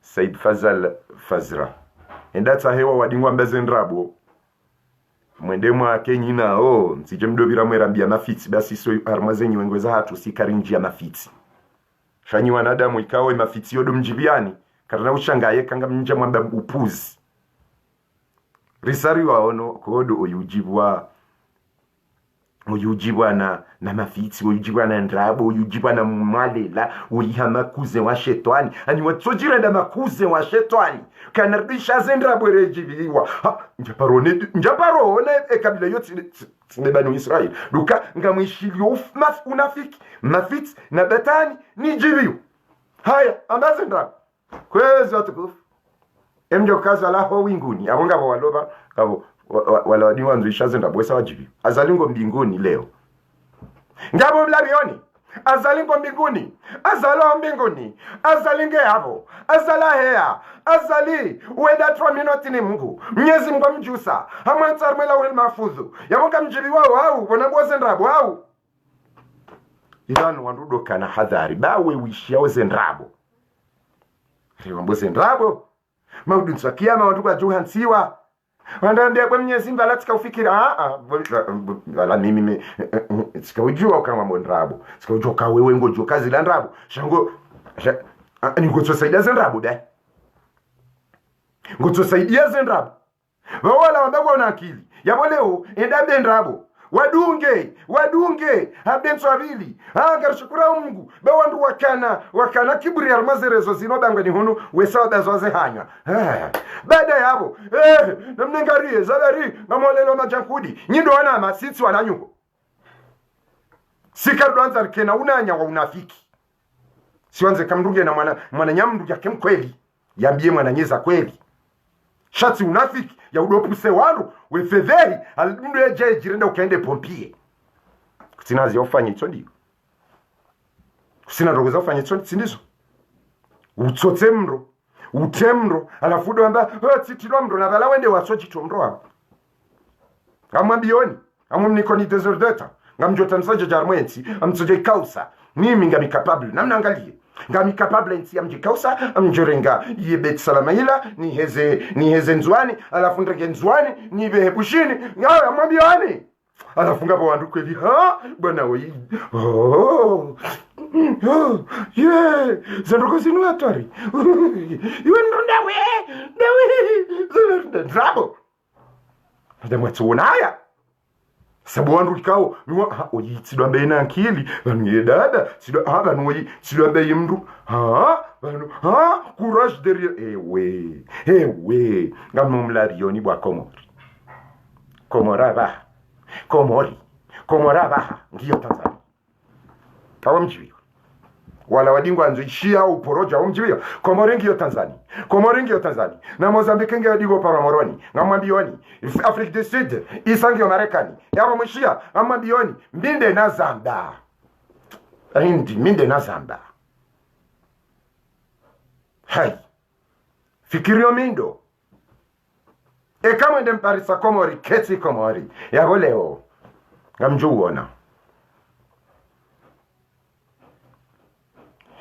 Said Fazal Fazra endata hewa wadingwa mbezendrabo mwende mwake nyina nsije mdobira mwerambia mafitsi basi so armazenyi wengweza hatu sikarinjia mafitsi shanyi wanadamu ikawa mafitsi yodo mjibiani karna ushangaye kanga mnja mwamba upuzi risari waono kodo uyujibwa na mafitsi uyujibwa na ndrabo uyujibwa na malela uyihama kuze wa shetani ani watsojira na makuze wa shetani kanardisha zendrabo rejibiwa njaparone ekabila yote sinebanu Israeli duka ngamwishilio unafiki mafitsi na betani ni jibiwa haya ambazendrabo kwezi watukufu emjo kaza la ho winguni abonga waloba kabo wala wadiwa nzishaze ndabwesa wajibi azalingo mbinguni leo ngabo mlabioni azalingo mbinguni azalinge hapo azala hea azali weda 3 minutes ni Mungu mnyezi Mungu mjusa hamwantsarmela wel mafuzu yabonga mjibi wao au bonabose ndrabo au idhan wandudo kana hadhari bawe wishia zendrabo riwambose ndrabo maudunsa kiyama wanduka juhansiwa wandambia kwa mnyezi Mungu alatika ufikira wala mimi sikaujua kama mondrabo sikaujua ka wewe ngojo kazi la ndrabo shango ni ngotosaidia zendrabo dai ngotosaidia zendrabo wala wambagwa una akili yabo leo endabe ndrabo wadunge habenso abili garshukura Mungu bawandu wakana kiburi armazerezo zinobangwa ni hunu wesawa bazoze hanywa baada yabo namnengarie zabari ngamolelo majankudi nyindo wana masitsi wananyuko sikarwanza kena unanya wa unafiki siwanze kamnduge na mwana nyamndu yake mkweli yambie mwana nyeza kweli shati unafiki ya udopuse waru wefedheri alundu eje jirenda ukaende pompie kusinazi ofanye ito ndiyo kusina rogoza ofanye ito sindizo utemro alafudo amba titilo mro na bala wende wasochi tomro hapo amwambioni amumniko ni desordeta ngamjota nsaje jarmwensi amtsoje kausa mimi ngami capable namnaangalie ngami capable nsi amjikausa amjorenga yebet salamaila ni heze nzwani alafu ndrege nzwani ni behebushini ngawe amwambioni alafunga kwa wandu kweli bwana wewe zandoko zinu atari iwe ndondawe zabo ndamwe tsunaya sabu wandu kikao oyitsidwa mbe na akili baniye dada sidwa sidwa mbe yimndu courage derrière ewe ngamumlarioni bwa komori komora baha ngiyo Tanzania kawa mjibiwa wala wadingwa nzoishia uporoja umjiwio Komorengi yo Tanzania na Mozambique nge wadigo para moroni ngamwambioni Afrique du Sud isangi yo Marekani yabo mwishia ngamwambioni mbinde na Zamba Hindi minde na Zamba hai fikirio mindo kama ndem parisa Komori keti Komori yabo leo ngamjuona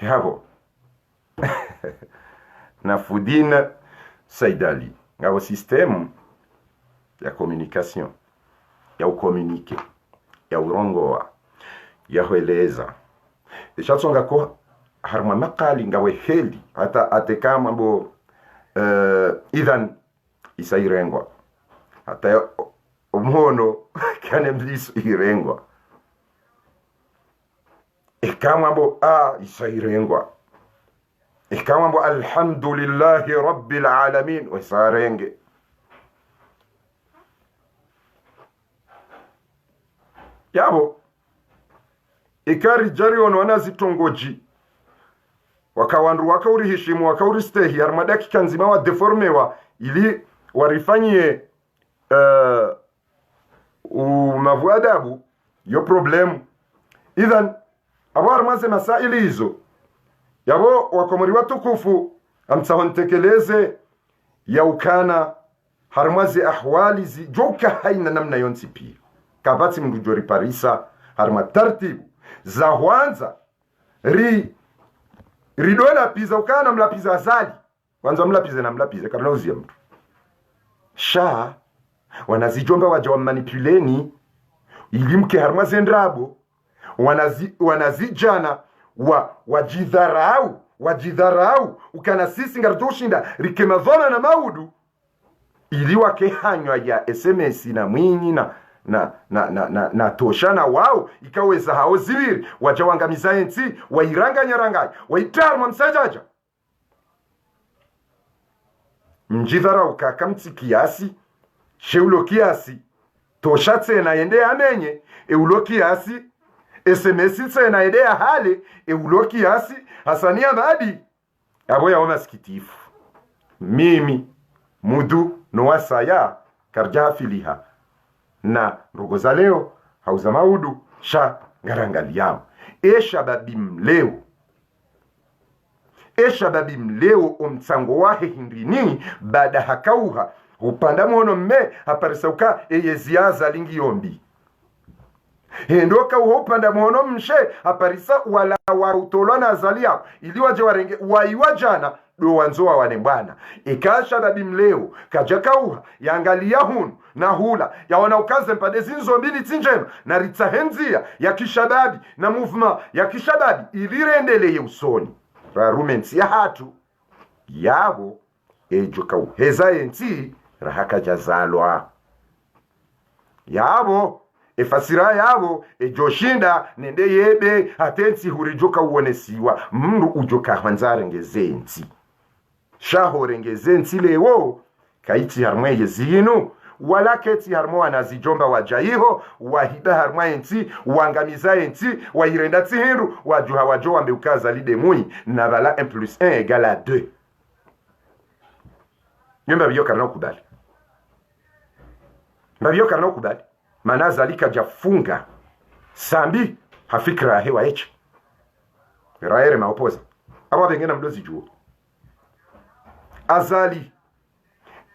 yabo na Fudina Saidali ngabo système ya communication ya ukomunike ya urongoa ya hueleza ishatsonga ko harma makali ngawe heli hata atekama bo idhan isairengwa hata umhono kane mlisu irengwa kama bo isairengwa kama bo alhamdulillahi rabbil alamin wasarenge yabo ikari jari ono wanazitongoji wakawandu wakaurihishimu wakauristehi armadaki kanzima wa deformewa ili warifanyie umavu adabu yo problemu idhan abo armaze masaili hizo yabo wakomori watukufu amtsahontekeleze ya ukana harmaze ahwali zi joka haina namna yonsi pia kabati mrujori parisa harma tartibu za huanza ridola pizza ukana mlapiza azali kwanza mlapize kabla uzia mtu sha wanazijomba waja wa manipuleni ilimke harmaze ndrabo wanazijana wajidharau ukana sisi ngarjoshinda rikemazona na maudu ili wakehanywa ya SMS na mwinyi na toshana wao ikaweza hao zibiri wajawangamiza enti wairanganya waitarma msajaja mjidharau kakamti kiasi sheulo kiasi tosha tena ende amenye eulo kiasi SMS tena ende hale eulo kiasi hasania madi abo ya maskitifu mimi mudu no wasaya karja filiha na rogo za leo hauza maudu sha ngarangali yao eshababi mleo omtsango wahe hindini bada hakauha upanda mwono mme haparisauka eyeziaza lingi yombi hendoka upanda mwono mshe haparisa wala warutolwa na azalia ili waje warenge waiwajana do wanzoa wanembwana ikasha babi mleo kajakauha yangalia hunu na hula ya wanaukaze mpade zinzo mbili tinjema na ritahenzia ya kishababi na movement ya kishababi ilirendeleye usoni rarumensi ya hatu yabo ejuka heza enti rahaka jazalwa yabo efasira yabo ejoshinda nende yebe atensi hurijoka uonesiwa mndu ujoka hanzare ngezenti shaho rengezenti lewo kaiti harmwe yezinu wala keti harmo anazijomba wajaiho wahida harma enti wangamiza enti wahirenda tihindu wajuha wajo wambeukaza lide muni na vala 1+1 égale à 2 nyumba biyo karna kubali mbabiyo karna kubali manaza lika jafunga sambi hafikra hewa eche raere maopoza aba bengena mdozi juo azali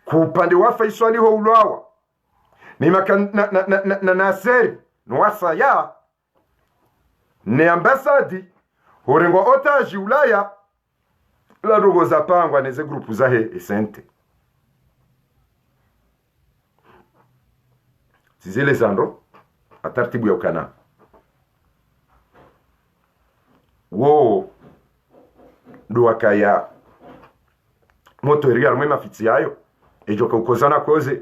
kupande wa Faisali ho ulwawa ni na Naseri nwasa ya ne ambasadi horengo otaji ulaya la rogo za pangwa neze grupu za he esente zizele zando atartibu ya ukana wo ndo wakaya moto eri armwe mafiti yayo ejoka ukozana koze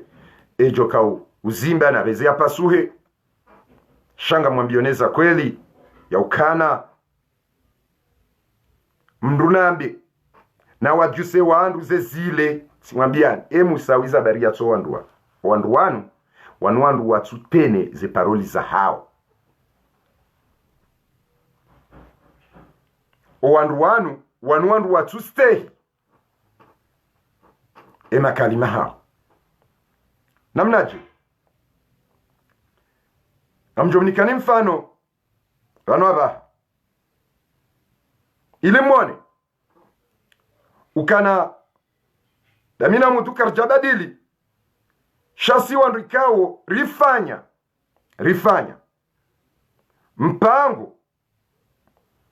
ejoka uzimba na rezea pasuhe shanga mwambioneza kweli ya ukana mndunambe na wajuse wandu ze zile simwambiani musawiza baria to wandu wanu watupene ze paroli za hao wandu wanu watu stehi ema kalima hao namnaje amjomnikani mfano wanu aba ile mwone ukana damina mtu karjabadili shasi wandu ikawo rifanya mpango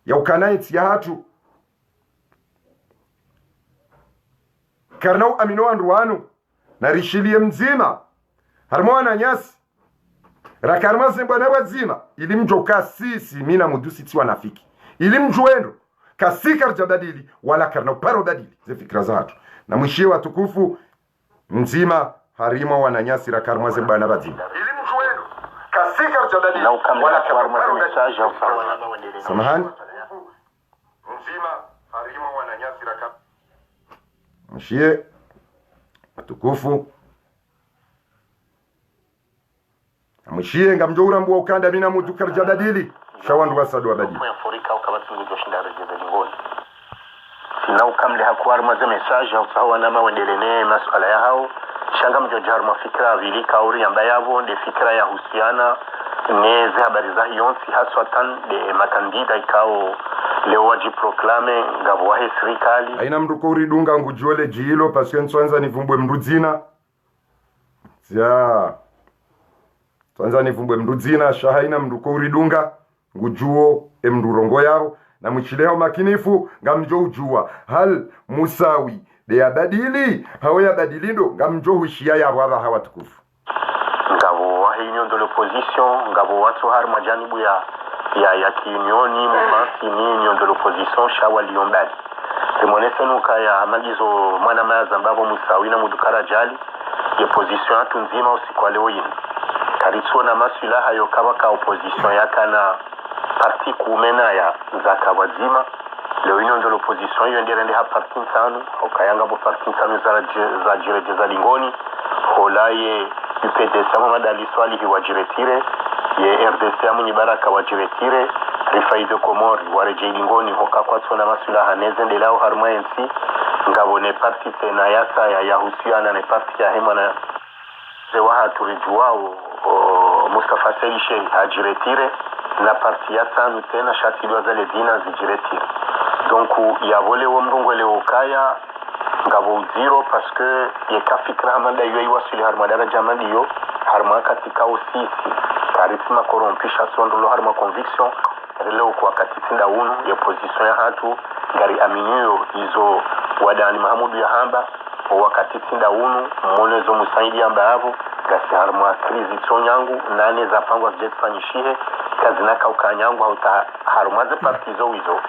ya ukanaiti ya hatu karnau amino wandu wanu na rishilie mzima harmona nyasi rakarma zembana wazima ili mjoka sisi mina mudusi tiwa nafiki ili mjuendo kasika rjabadili wala karnau paro badili ze fikra za hatu na mwishie watukufu mzima harima wananyasi rakarma zembana wazima ili mjuendo kasika rjabadili wala karnau paro badili samahani mzima harima wananyasi rakarma mwishie watukufu mwishie ngamjoura mbuwa ukanda mina mutu karjabadili shawandu wasadu wabadili sina ukamle hakuwar maze message au sawa nama wendelene masuala ya hao shanga mjojar mafikra vili kauri ambaye yavo de fikra ya husiana neze habari za yonsi haswatan de makandida ikao leo waji proklame ngabo wahe serikali aina mruko uridunga ngujole jilo paswe nswanza nivumbwe mrudzina ya twanza nivumbwe mrudzina shahaina mruko uridunga ngujuo emrurongo yao na mchileo makinifu ngamjo ujua hal musawi de yabadili hawe yabadilindo ngamjo hushia ya waba hawatukufu ngabo wahinyo de l'opposition ngabo watu har majanibu ya kiunioni mumasi ni union de l'opposition shawa liombali limonese nuka ya malizo mwana maza mbabo musawi na mudukara jali ya position atu nzima usiku leo yini karitso na masula hayo kabaka opposition yakana parti kumena ya zaka wazima le union de l'opposition yonderende ha parti nsanu okayanga bo parti nsanu za jireje za lingoni holaye UPDC Muhammad Ali Swalihi wajiretire ye RDC amunyi baraka wajiretire Rifaido Komori wareje lingoni hoka kwatso na masula haneze ndelao harma NC ngabone parti tena yasa ya yahusiana na parti ya hemana zewaha turijuwao Mustafa Selishe hajiretire na parti ya tanu tena shati lwa zale dina zijiretire donc yavole wo mrungo le okaya ngabo zero parce que ye kafikra hamanda yoy wasili harma daraja mandiyo harma katika osisi karisma korompisha sondolo harma conviction leo kwa katitinda unu ya position ya hatu ngari aminio hizo wadani Mahamudu ya hamba wakati tinda unu mmonezo musaidi amba hapo gasi harma krizi tsonyangu nane za pangwa zjetfanyishihe kazinaka ukanyangu hauta harumaze partizo hizo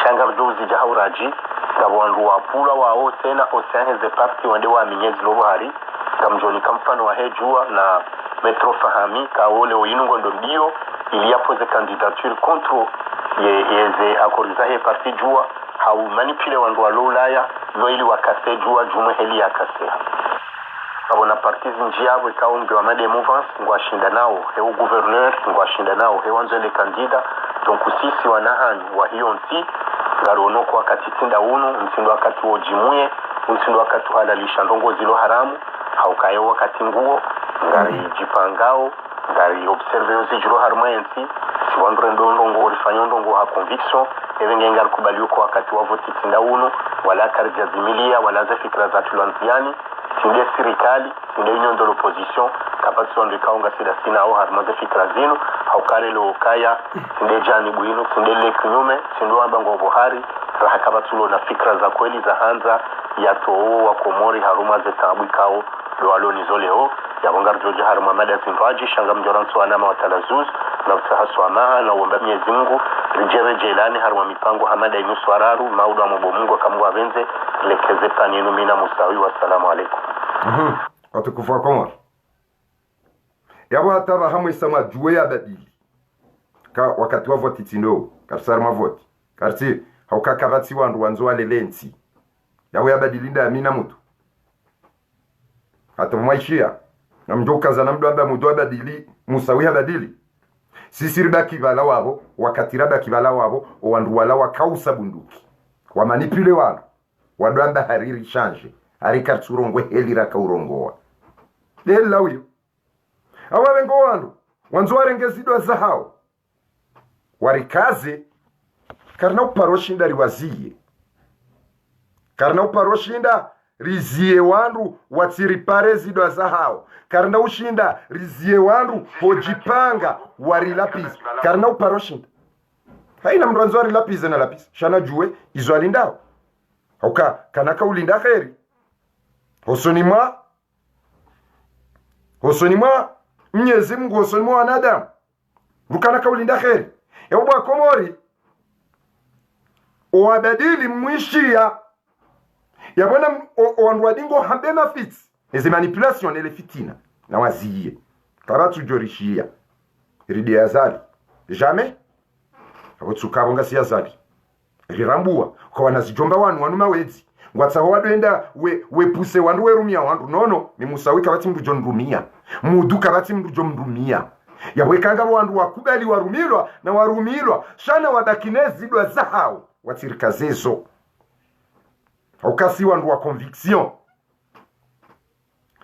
shanga rujuzi jahauraji gabandu wapula wao tena oseane ze parti wande wa minyezi lobo hari gamjoni kamfano wa hejua na metro fahami kaole oyinungo ndo ndio iliapoze candidature contre yeze akoriza he parti jua hau manipule wandu wa lolaya no ili wakase jua jume heli ya kase abona parti zinjiabo ikaunge wa made mouvance ngwashinda nao he gouverneur ngwashinda nao he wanzele kandida donc sisi wanahani wa hiyo nti ngarono kwa katitinda unu mtindo wakati wojimuye mtindo wakati halalisha ndongo zilo haramu haukayo wakati nguo ngari jipangao ngari observe ozijiro harmayensi siwandre ndongo orifanya ndongo ha conviction evenge ngar kubaliyo kwa wakati wa voti tinda unu wala karja zimilia wala za fikra za tulantiani sinde serikali sinde union de l'opposition kapatso ndo kaunga sida sina au harmaze fikra zinu haukare lo kaya sinde jani buino sinde lekinyume sinde ambango bohari raha kapatso na fikra za kweli za hanza ya too wa komori haruma ze tabu kao lo aloni zoleo ya bongar jojo haruma mada zinvaji shanga mjoranso anama watalazuz na utahasu amaha na uomba Mwenyezi Mungu rijere jelani haruma mipango hamada inusu araru maudu wa mbomungu kamungu avenze lekeze paninu mina musawi wassalamu alaikum watukufu wa Komori yabo hataba hamwe sama juwe ya badili ka wakati wa voti tindo karsar ma voti karti hauka kabati wandu wanzo wale lenti yabo ya badili nda amina mutu hata mwaishia na mjoka za namdu amba mudu badili musawi ya badili sisi ribaki bala wabo wakati rabaki bala wabo wandu wala wakausa bunduki wamanipule wano wadwamba hariri change harika tsurongwe helira kaurongoa dela huyo awabengo wandu wanzo warengezidwa zahao warikaze karna uparoshinda riwaziye karna uparoshinda rizie wandu watsiripare zidwa zahao karna ushinda rizie wandu hojipanga warilapiza karna uparoshinda haina mranzo warilapiza na lapisa shana juwe izo alindao hauka kanaka ulinda kheri hosoni mwa Mwenyezi Mungu hosoni mwa wanadamu rukanaka ulinda kheri yabwa komori oabadili mwishia yabona wandu wadingo hambe mafits ezi manipulation ele fitina na waziye karatu jorishia ridi yazali jamais abotsuka nga siyazali rirambua kwa wanazijomba wanu mawezi ngwatsa wadwenda we puse wandu werumia wandu nono mimusawika bati mndu John Rumia muduka bati mndu John Rumia yabwekanga wandu wakubali warumilwa na warumilwa shana wadakinezi dwa zahao watirika zezo ukasi wandu wa conviction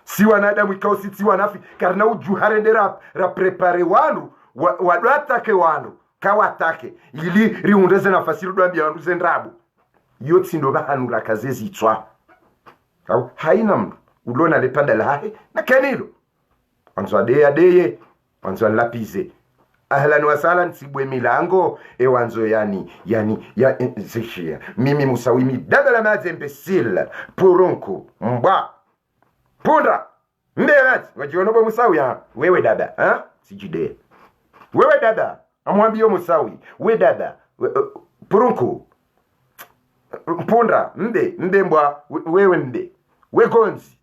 si wanadamu ikausi ti wanafi karna ujuharendera ra prepare wandu wadwatake wandu kawatake ili riundeze nafasi rudwambia wandu zendrabu yotsi ndo bahanura kazezi itswa au haina mndu ulona lepanda lahe na kenilo wanzo adeye wanzo lapize ahlan wa sahlan sibwe milango wanzo yani zishia mimi musawimi dada la mazi imbecile poronko mba punda ndemazi wajionobo musawi wewe dada sijide wewe dada amwambie musawi we dada poronko mpunda mde mbwa wewe mde we gonzi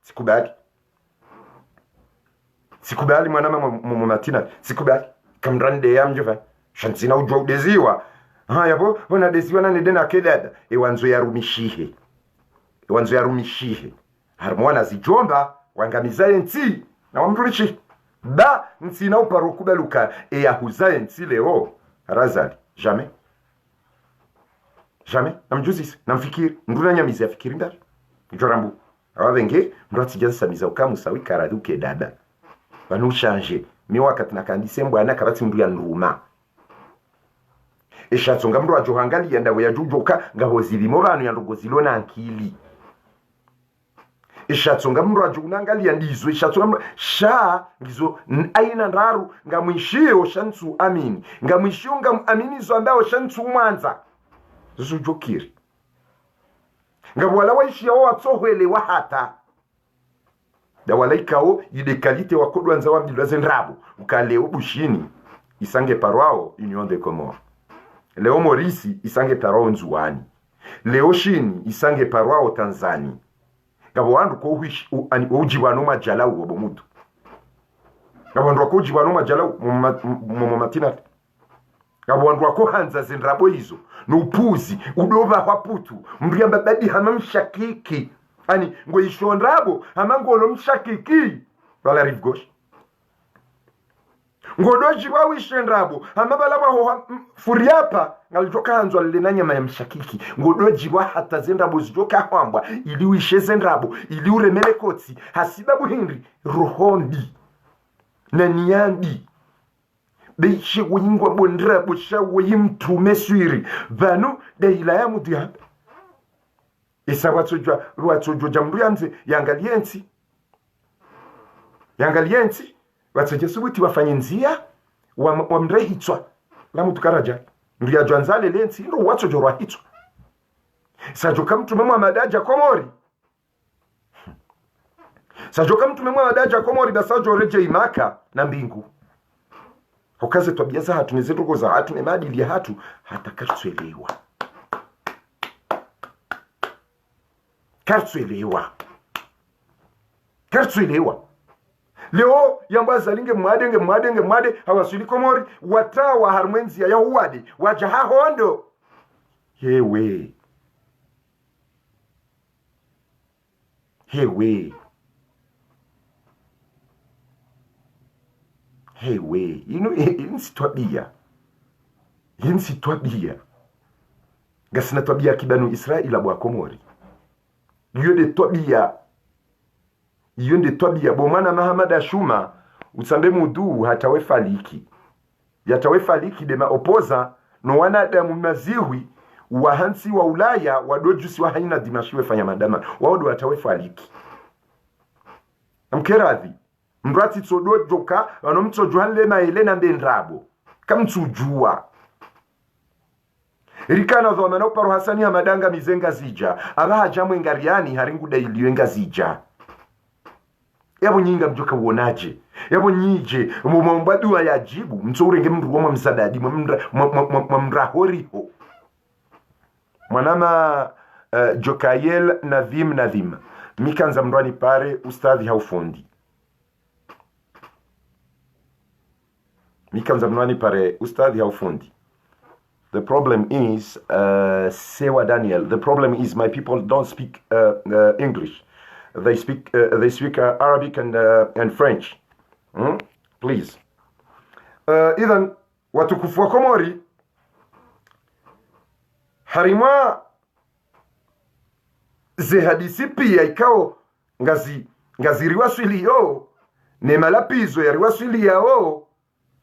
sikubali mwanama mumatina sikubali kamrande ya mjuva shantina ujwa udeziwa yabo wana deziwa na nedena kedada wanzo yarumishihe harmona zijomba wangamizaye nti na wamrulichi ba nti na uparukubeluka yahuzaye nti leo razali jamais namjuzisi namfikiri nduna nyamizi afikiri ndari njorambu awabenge ndwatijaza samiza ukamusawi karaduke dada banu change mi wakati nakandise mbwana kabati mndu ya nruma eshatsonga mndu ajohangali yanda we yajujoka ngahozilimo banu yandogozilona ankili eshatsonga mndu ajunangali yandizo eshatsonga sha ngizo aina ndaru ngamwishio shantsu amini ngamwishio amini zo ambao shantsu mwanza zujokiri ngabwala waishia watsohwele wahata da walaikao yide kalite wakodwa nza wambilwa zendrabu ukaleo bushini isange parwao Union de Comores leo Morisi isange parwao nzuwani leo shini isange parwao Tanzania ngabo wandu ko uhishi ujibano majala ubo mutu ngabo wandu ko ujibano majala mu matina ngabo wandu ko hanza zendrabo hizo nupuzi udova kwa putu mbriamba badi hamamshakiki ani ngo ishondrabo amangolo mshakiki bala rive gauche ngodoji wa wishendrabo amabala wa furiapa ngalijoka hanzwa lena nyama ya mshakiki ngodoji wa hata zendrabo zijoka kwamba ili wishe zendrabo ili uremele kotsi hasibabu hindi rohondi na niyandi beishe wingwa bondrabo shawe yimtume swiri vanu de ila ya mudiaba isa watsojwa jambu yanze yangaliensi watsoje subuti wafanye nzia wa mrehitswa la mutukaraja ndia jwanzale lensi ndo watsojwa hitswa sajoka mtume mwa madaja komori basajo reje imaka na mbingu ukaze tabia za hatu nezetuko za hatu ne maadili ya hatu hata kartsuelewa leo yamba zalinge mwade hawasuli komori watawa harmwenzi ya uwadi wajaha hondo hewe hewe insitwabia gasina twabia kibanu Israeli abwa Komori iyo de twabia bomana Mahamad Ashuma usambe mudu hatawe faliki de maopoza no wanadamu maziwi wahansi wa Ulaya wadojusi wa haina dimashiwe fanya madama waodo hatawe faliki mkeradhi mrati tsodo joka wanomtso juhanle maelena mbendrabo kamtsujua rikana zo mana uparo Hasani ya madanga mizenga zija abaha jamwe ngariani haringuda iliwenga zija yabo nyinga mjoka uonaje yabo nyije mumombadu yajibu mtsourenge mndu wa msadadi mrahoriho mwanama Jokayel Nadhim mikanza mrwani pare ustadhi haufundi The problem is Sewa Daniel, the problem is my people don't speak English. They speak Arabic and French. Please. Idhan watukufu wa Komori harimwa ze hadisi pia ikao ngazi riwaswili yo ne malapizo ya riwaswili yao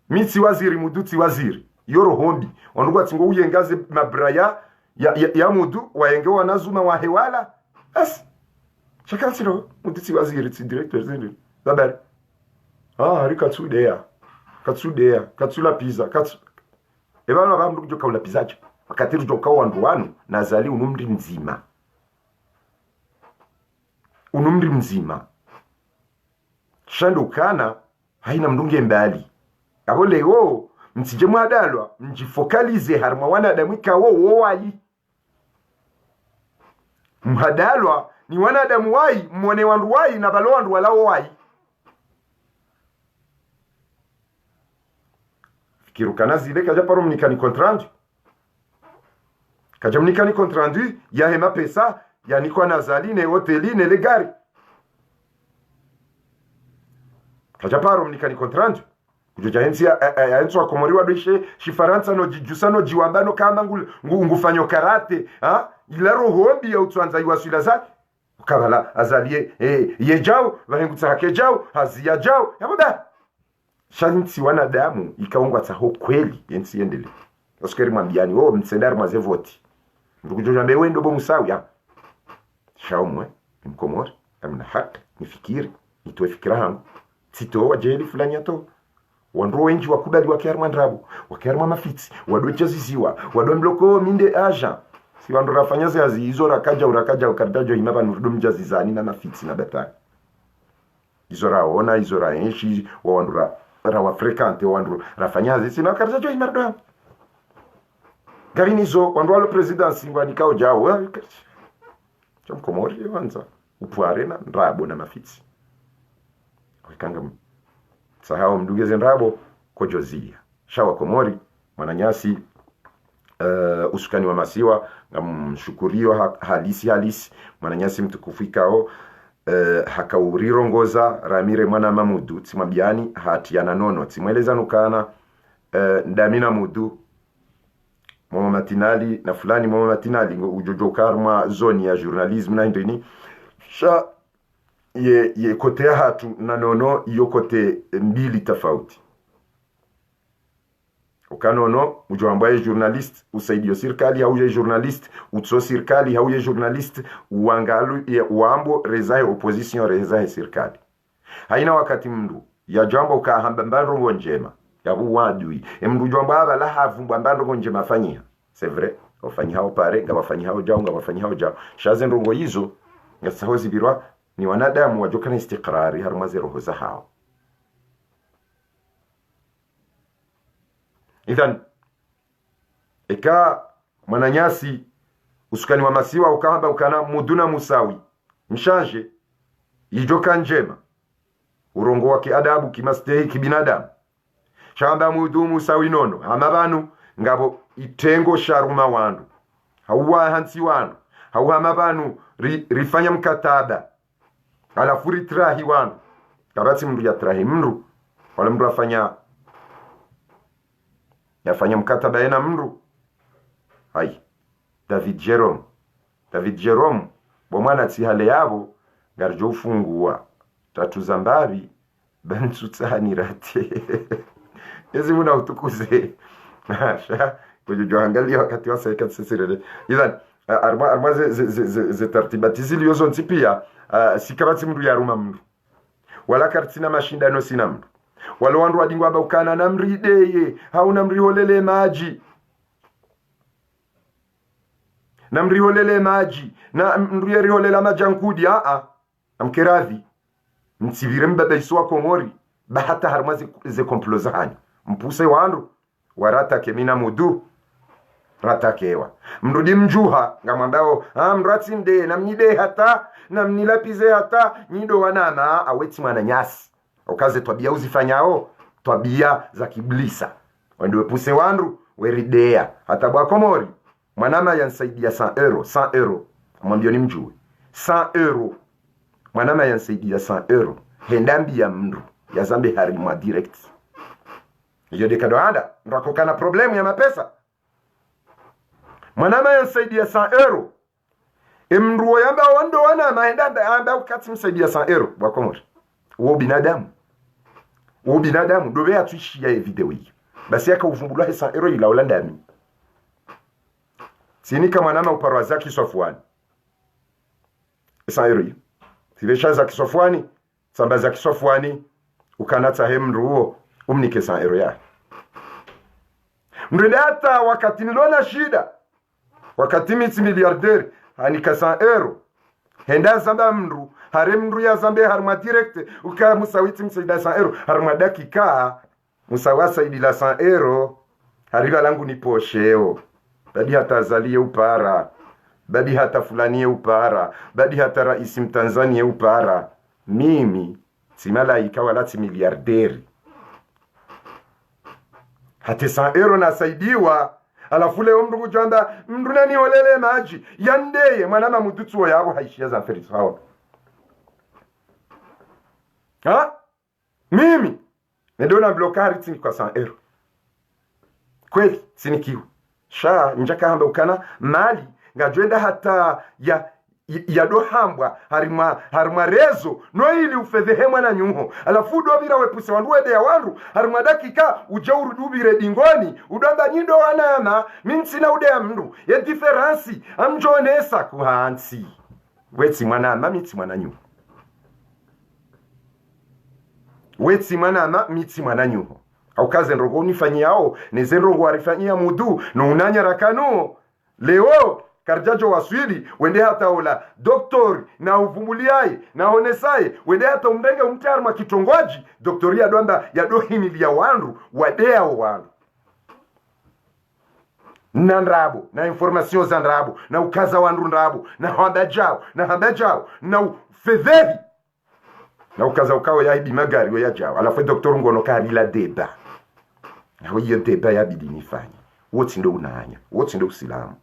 mitsi waziri muduti waziri yoro hondi onugwa tingo uyengaze mabraya ya mudu waenge wanazuma wa hewala as chakansiro muduti waziri ti director zindi zaber rika katsula pizza ebana bamdu kujoka ula pizzaje wakati joka wandu nazali unumri mzima shandukana haina mndunge mbali abo leo mtije mwadalwa mjifokalize harma wanadamu ikawo wayi mhadalwa ni wanadamu wayi mwone wandu wayi na balo wandu walao wayi fikirukana zile kaja paro mnikani kontrandu ya hema pesa ya nikuwa nazaline hoteline le gari kaja paro mnikani kontrandu kujoja hensi ya enso wa Komori wadoishe shifaransa no jijusano jiwambano kama ngufanyo karate ilaro hombi ya utuanza iwaswila zaki ukabala azalie yejao vahengutsa hake jao hazia jao yamuda shanti wanadamu ikaungwa taho kweli yensi yendele oskeri mwambiani mtsendari mwazevoti ndukujoja mbewe ndobo musawi shaumwe mkomori amina haki nifikiri nitoe fikira hangu tito wajeli fulani yato wanro wenji wakudali wakiarma ndrabu wakiarma mafitsi wadocha ziziwa wadwa mloko minde aja si wanro rafanyaze hazi hizo urakaja ukardajo imaba nurudu mjazizani na mafitsi na betani hizo raona hizo raenshi wanro rawa frekante wanro rafanyaze sina ukardajo imardoa garinizo wanro walo presidensi ngwani kao jao chamkomori wanza upuare na ndrabu na mafitsi wakanga sahao mdugeze nrabo kojozia shawa Komori mwananyasi usukani wa masiwa mshukurio halisi mwananyasi mtukufu ikao hakaurirongoza ramire mwana mamudu timwabiani hati ya nanono timweleza nukana ndamina mudu mama matinali na fulani mama matinali ujojo karma zoni ya journalism na indini sha ye kote ya hatu na nono iyo kote mbili tafauti ukanono ujoambaye journalist usaidio sirkali hauye journalist utso sirkali hauye journalist uangalu ya uambo rezahe opposition rezahe sirkali haina wakati mndu ya jambo ukahamba mbandrongo njema ya uwadui mndu jomba haba la hafu mbandrongo njema fanyia c'est vrai wafanyi hao pare nga wafanyi hao jao shaze ndrongo hizo ngasahozi birwa ni wanadamu wajokana istiqrari harumaze roho za hao. Idhan eka mwananyasi usukani wa masiwa ukahamba ukana muduna musawi mshanje ijoka njema urongo wake adabu kimastehi kibinadamu shamba mudu musawi nono amabanu ngabo itengo sharuma wandu hauwa hansi wandu hauwa mabanu rifanya mkataba alafuri trahi wanu kabati mndu ya trahi mndu wale mndu afanya yafanya mkataba na mndu hai David Jerome bomwana tsihale yabo garjo ufungua tatu zambabi bantsutsanirate yezi muna utukuze sha kujua angalia wakati wa saika tsisirele idhan arma ze tartibati zilizo ntipia sikabati mndu yaruma mndu wala kartina mashindano sina mndu wala wandu wadingwa abukana na mrideye hauna mriholele maji na mriholele maji na mriholela majankudi amkeradhi mtsivire mbaba iswa komori bahata harmazi ze komploza hanyu mpuse wandu warata kemina mudu ratakewa mrudi mjuha ngamwambao mrati mde na mnide hata na mnilapize hata nyido wanama aweti mwana nyasi okaze twabia uzifanyao twabia za kiblisa wandu puse wandu weridea hata bwa komori mwanama yansaidia 100 euro mwambio ni mjue 100 euro mwanama yansaidia 100 euro hendambi ya mndu ya zambe harimwa direct iyo dekadoanda ndako kana problemu ya mapesa mwanama yansaidia 100 euro mndu yamba wando wana maenda amba ukati msaidia 100 euro bwa komori uo binadamu dobe atuishi ya video hii basi yaka uvumbulwa 100 euro ila ulandami sinika mwanama uparwa zaki Sofwani 100 euro sivesha zaki Sofwani samba zaki Sofwani ukanata hemru huo umnike 100 euro ya mrindata wakati nilona shida wakati miti miliarderi hanika 100 euro henda samba mru haremru ya zambe harma direct uka musawiti msaida 100 euro harma dakika musawasa idila 100 euro hariba langu ni posheo badi hata azalie upara badi hata fulani upara badi hata raisi mtanzania upara mimi si malaika wala si miliarderi hata 100 euro nasaidiwa alafu leo mndu kujamba mndu nani olele maji yandeye mwanama mututsuo yabo haishia za mferi sawa mimi nedona blokari tini kwa 100 euro kweli sinikiwa sha njaka hamba ukana mali ngajwenda hata ya dohambwa harima rezo no ili ufedhehe mwana nyuho alafu dobira wepuse wandu wede ya wandu harima dakika ujauru dubire dingoni udamba nyindo wanama minsina ude ya mndu ya diferansi amjonesa kuhansi weti mwanama miti mwana nyuho weti mwanama miti mwana nyuho au kaze nrogo unifanyi yao neze nrogo warifanyia mudu no unanya rakano leo karjajo waswili wende hata ola doktori na uvumbuliaye na onesaye wende hata umdenge umtarma kitongwaji doktoria doamba ya dohimili ya wandu wadea wandu na nrabo na information za nrabo na ukaza wandu nrabo na hambajao na ufedhehi na ukaza ukawa ya ibi magari wa ya jao alafu doktoru ngono karila deba na hiyo deba ya bidi nifanya wote ndo unanya wote ndo usilamu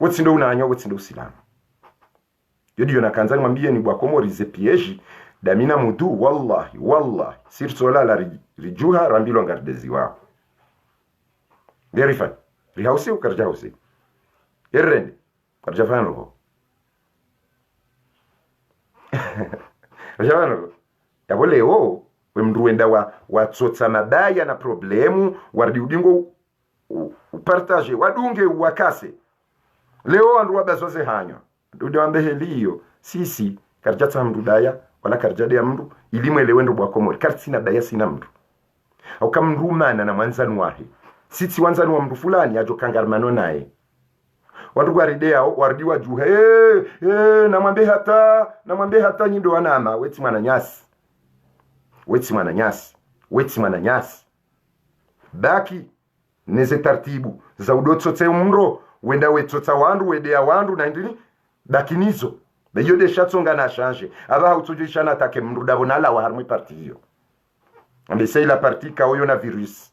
wote ndo unanya wote ndo usilamu yodi nakanza mwambie ni bwa komorize pieji damina mudu wallahi sirtola la rijuha rambilo ngardezi wao verifa rihausi ukarja hausi irrende karja fano Jano ya wole we mruenda wa tsotsa mabaya na problemu wardi udingo upartage wadunge wakase leo andu wabazoze hanya ndio ambehe liyo sisi karjata mrudaya wala karjade ya mru ilimwe lewendo bwa komori kartina daya sina mru au kamrumana na mwanzanu wahe sisi wanzanu wa mru fulani ajo kangarmano naye wandu gwaridea wardiwa juhe namwambie hata nyindo wanama weti mwana nyasi baki neze tartibu za udotsote mro wenda wetsotsa wandu wedea wandu na ndini baki nizo beyo de chatsonga na change aba utujishana take mru dabonala wa harmi parti hiyo ambese la parti ka oyo na virus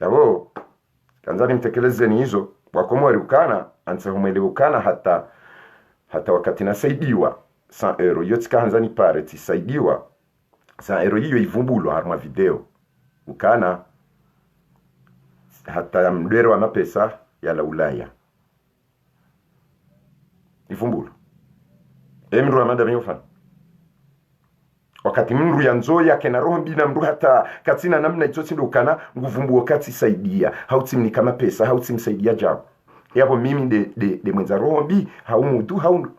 yabo kanzani mtekelezeni hizo wakomori ukana anse humele ukana hata wakati nasaidiwa €100 yote kaanza ni pare tisaidiwa €100 hiyo ivumbulwa harma video ukana hata mdero wa mapesa ya la Ulaya ivumbulwa emru amanda miyofana wakati mru ya nzoya kena roho mbina mru hata katina namna itosi ndokana nguvumbuo kati saidia hautimni kama pesa hautimsaidia jabu yapo mimi de mwenza roho mbi haumudu haundu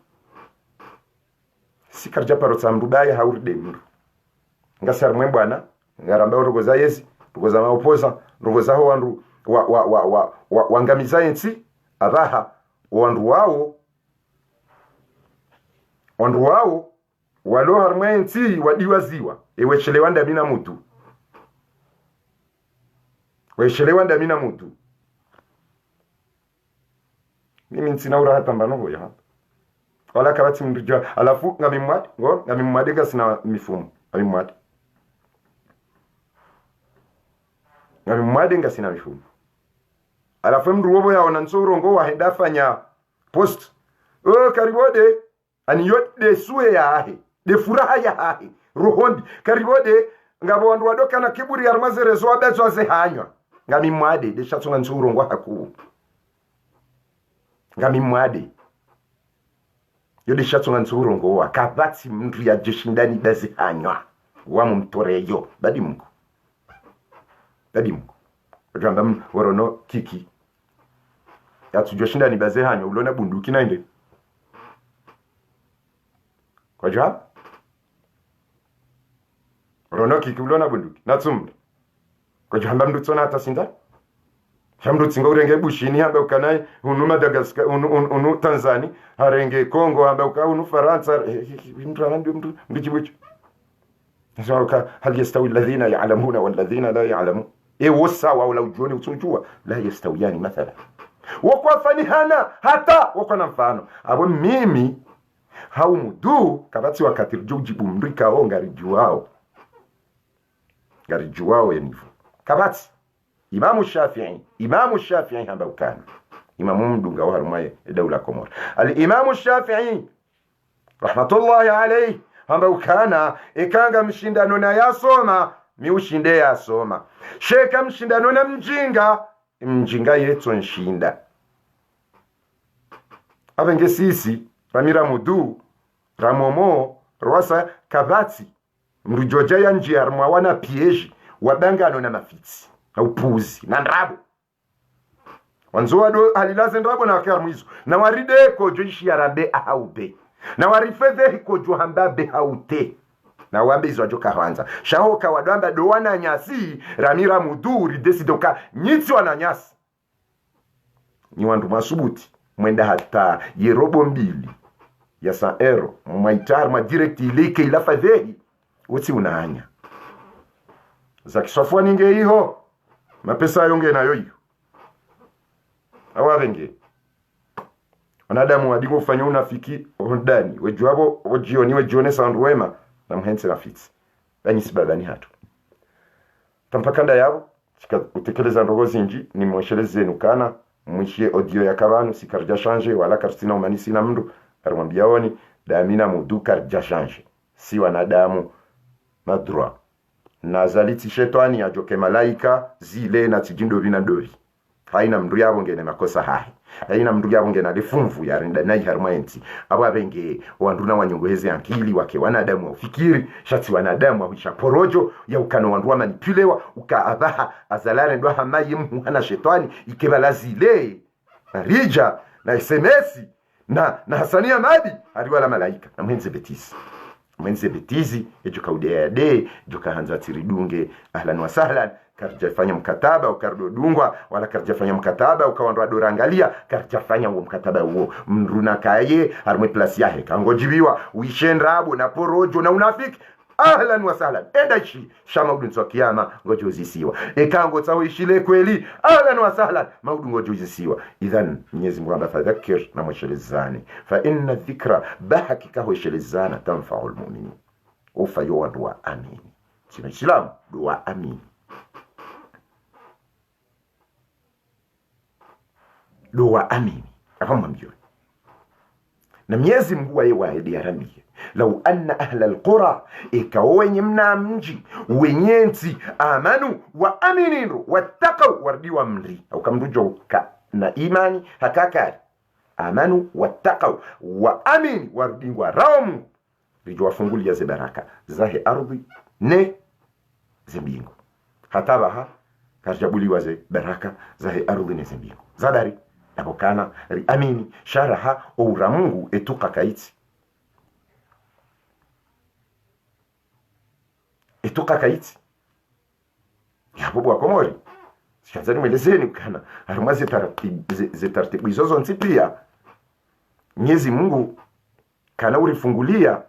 sikarja parota mrubaya haurde mru ngasar mwembwana ngaramba urogoza yezi urogoza maopoza urogoza ho wandu wangamiza yensi abaha wandu wao walo harmenti wadiwaziwa ewechelewa ndamina mutu mimi ntsinaura hata mbanovo ya wala kabati mrijwa alafu ngamimwade gasina mifumo ngamimwade ngasina mifumo alafu mruobo yaona nsurongo wahenda fanya post karibode ani yote suwe ya ahe de furaha ya ahe rohondi karibode ngabo wandu wadoka na kiburi ya armazerezo abezo ze hanywa ngamimwade de shatunga nsurongo haku ngamimwade yode shatunga nsurongo wa kabati mndu ya jeshindani dazi hanywa wa mtoreyo badi mungu ujamba worono kiki ya tujoshinda ni baze hanywa ulona bunduki nainde kwa jab worono kiki ulona bunduki natsumda kwa jamba mdu tsona hata sinda shamdu tsinga urenge bushini hamba ukanai unu Madagascar unu Tanzania harenge Kongo hamba unu Faransa mdu chibucho nasema hal yastawi alladhina ya'lamuna wal ladhina la ya'lamun wasawa wala ujoni utunjua la yastawiyani mathala wakwafanihana hata wakona mfano abo mimi haumudu kabati wakati rujujibu mrika o ngarijuwao yanifu kabati Imamu Shafi'i hamba ukana imamu mdunga wa harumaye daula Komoro al-Imamu Shafi'i rahmatullahi alayhi hamba ukana ikanga mshindano na yasoma miushinde yasoma sheka mshindano na mjinga yetu nshinda abenge sisi ramira mudu ramomo rwasa kabati mrujoja ya njia harmwana pieji wadangano na mafitsi na upuzi na ndrabo wanzoa do halilaze ndrabo na wakarmizo na waride kojo ishi ya rabe ahaube na warifedhe kojo hambabe haute na wambe izo ajoka hwanza shahoka wadwamba dowana nyasi ramira muduri desidoka nyitsi wana nyasi ni wandu masubuti mwenda hata yerobo mbili ya €100 mwaitar ma direct ileke ilafadhehi uti unahanya za kiswafua ninge hiho mapesa yonge na yoyo awavenge wanadamu wadigo ufanya unafiki ondani wejuabo wejione sandu wema na mhense na fitsi banyisi babani hatu tampakanda yabo utekeleza ndogozi nji ni mwesheleze nukana mwishie audio ya kabanu sikarja change wala karstina umanisi na mndu arwambiaoni damina mudu karja change si wanadamu madroa na zaliti shetani ajoke malaika zile na tijindo vina dori haina mndu yabo ngene makosa haina mndu yabo ngene alifumvu ya rinda na harmaenti abo benge wanduna wanyongweze akili wake wanadamu ufikiri shati wanadamu awisha porojo ya ukano wandu manipulewa ukaabaha azalane ndo hamayi mwana shetani ikebala zile rija na SMS na Hasania Madi aliwala malaika na mwenze betizi ejuka udeade juka hanza tiridunge ahlan wa sahlan karjafanya mkataba ukardodungwa wala karjafanya mkataba ukawandwa dorangalia karjafanya huo mkataba huo mruna kaye harmwe plus yahe kangojibiwa uishendrabo na porojo na unafiki ahlan wa sahlan endashi shama udunzo kiyama ngojozisiwa ekango tsaho ishile kweli ahlan wa sahlan maudu ngojozisiwa idhan Mwenyezi Mungu fadhakir na mweshelezane fa inna dhikra bahakika huishelezana tanfa'ul mu'minin ufayo dua amin sina islam dua amin dua amin kama mbio na Mwenyezi Mungu wae waidi aramie lau anna ahla alqura ikawa wenye mna mji wenyenzi amanu wa aminiru wattaqaw wardiwa mri au kamrujo na imani hakakari amanu wattaqaw wa amin wardingwa ram rijwa fungulia ze baraka zahe ardhi ne zembingu hatabaha karjabuliwa ze baraka zahe ardhi ne zembingu zadari abokana ri amini sharaha oura Mungu etuka kaiti yabubu akomori sikazani mwelezeni kana harumazi taratibu izozo nsipia Mwenyezi Mungu kana urifungulia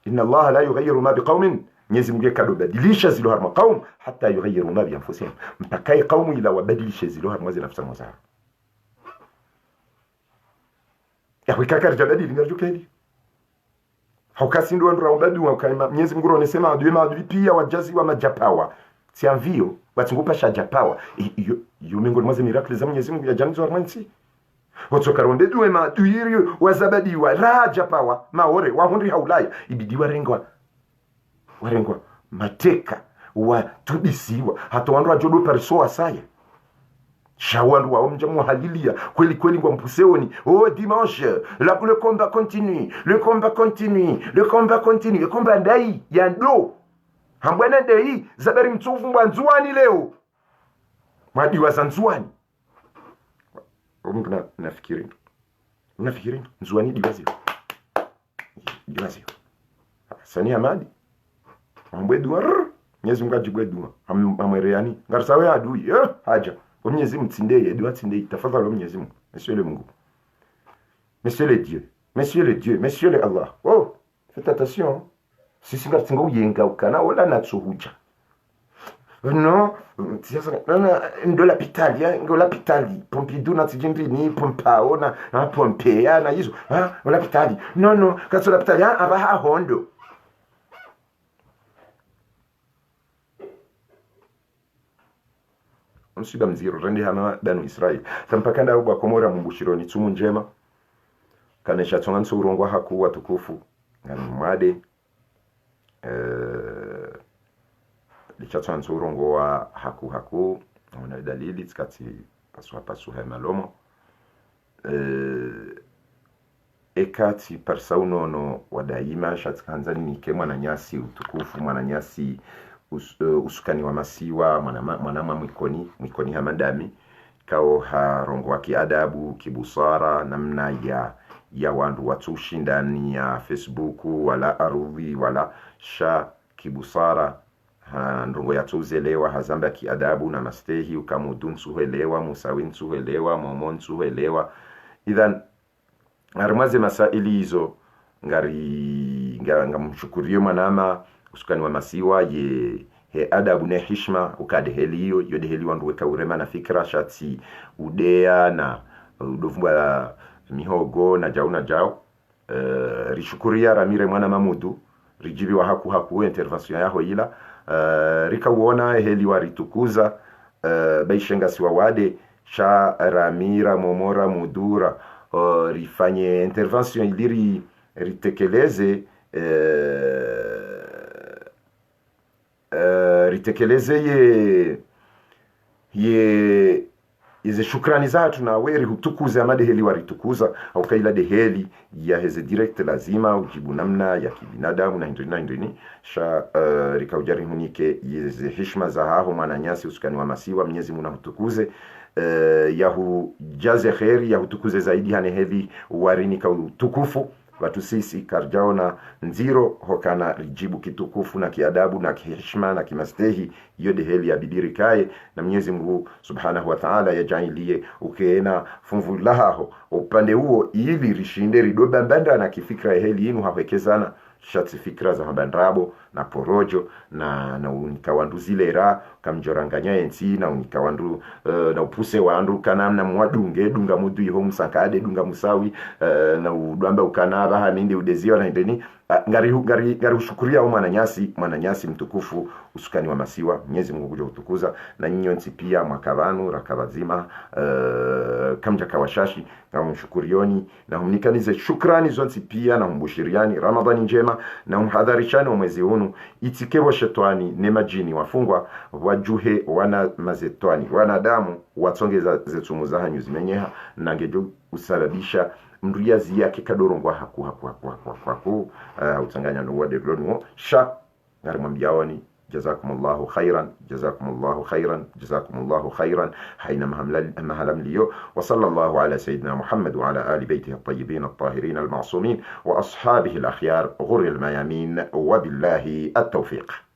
inna Allah la yughayyiru ma biqaumin Mwenyezi Mungu kadobadilisha zilo harma qaum hata yughayyiru ma bi anfusihim mpakai qaumu ila wabadilisha zilo harma nafsa mwazao ya wikaka rjabadili ngarjukeli haukasi ndo ndo raubadu wa kaima Mwenyezi Mungu anasema adui pia wajazi wa majapawa si anvio watungupa shajapawa iyo miongoni mwa miracle za Mwenyezi Mungu ya janzo harmansi wotsokaronde duwe maadui wazabadi wa rajapawa maore wahundi haulaya ibidi warengwa mateka watubisiwa hata wandu ajodo perso asaya shawandu wa omja muhalilia kweli ngwa mpuseoni dimanche le combat continue le combat ndai yando hambwana ndai zabari mtufu mwanzuani leo madiwa zanzuani omgna nafikiri nzuani diwazi sani amadi ambwedua Mwenyezi Mungu ajibwedua amwereani ngarsawe adui haja Mwenyezi Mungu tsindeye dua tsindeye tafadhali Mwenyezi Mungu monsieur le Mungu monsieur le Dieu monsieur le Allah faites attention sisi ngatsinga uyenga ukana wala natsuhuja non tiasa ndo l'hôpital Pompidou na tijindini pompao na pompea na yizo l'hôpital non katso l'hôpital abaha hondo msiba mziro rendi hama banu Israeli tampakanda ubwa komora mumbushironi tsumu njema kanesha tsonganso urongwa haku watukufu ngani mwade lichatsonganso urongo wa haku una dalili tskati pasu malomo ekati persauno no wadaima shatkanzani nike mwananyasi utukufu mwananyasi usukani wa masiwa mwanama mwikoni hamadami kao harongo wa kiadabu kibusara namna ya wandu watushi ndani ya Facebook wala arudhi wala kibusara ndongo ya tuzelewa hazamba kiadabu na mastehi ukamudun suhelewa musawin suhelewa momon suhelewa idhan armaze masaili hizo ngamshukurio manama usukani wa masiwa he adabu na heshima ukadeheliyo yodeheliwa nduwe kaurema na fikra shati udea na udovumba mihogo na jao rishukuria ramire mwana mamudu rijibi wa haku intervention yaho ila rika uona heliwa ritukuza baishenga siwa wade sha ramira momora mudura rifanye intervention iliri ritekeleze ye shukrani zatu na weri hutukuza amade heli waritukuza au kaila de heli ya heze direct lazima ujibu namna ya kibinadamu na hindrini sha rikaujari hunike yeze heshima za haho mwananyasi usukani wa masiwa Mwenyezi Mungu hutukuze yahu jaze kheri yahu tukuze zaidi hane heli warini ka utukufu watu sisi karjaona nziro hokana rijibu kitukufu na kiadabu na kiheshima na kimastehi yode heli ya bidiri kaye na Mwenyezi Mungu Subhanahu wa Ta'ala yajailie ukeena funvu laho upande huo ili rishinde ridoba mbanda na kifikra heli yinu hawekezana shati fikra za mabandrabo na porojo na unikawanduzile ra kamjoranganya ensi na unika wandu na upuse wandu kana na mwadunge dunga mudu iho musakade dunga musawi na udwamba ukana baha nindi udezio na ndeni ngari ushukuria mwananyasi mtukufu usukani wa masiwa Mwenyezi Mungu kuja utukuza na nyinyi pia mwakavanu rakabazima kamja kawashashi na mshukurioni na humnikanize shukrani zonsi pia na mbushiriani Ramadhani njema na mhadharishani wa mwezi hunu itikebo shetani nema jini wafungwa wajuhe wana mazetwani wanadamu watsongeza zetumu za hanyu zimenyeha na ngejo usababisha mriazi yake kadorongwa haku utanganya no wade glonwo sha ngarimwambiaoni jazakumullahu khairan jazakumullahu khairan jazakumullahu khairan haina mahalam liyo wa sallallahu ala sayyidina Muhammad wa ala ali baytihi at-tayyibin at-tahirin al-ma'sumin wa ashabihi al-akhyar ghurri al-mayamin wa billahi at-tawfiq.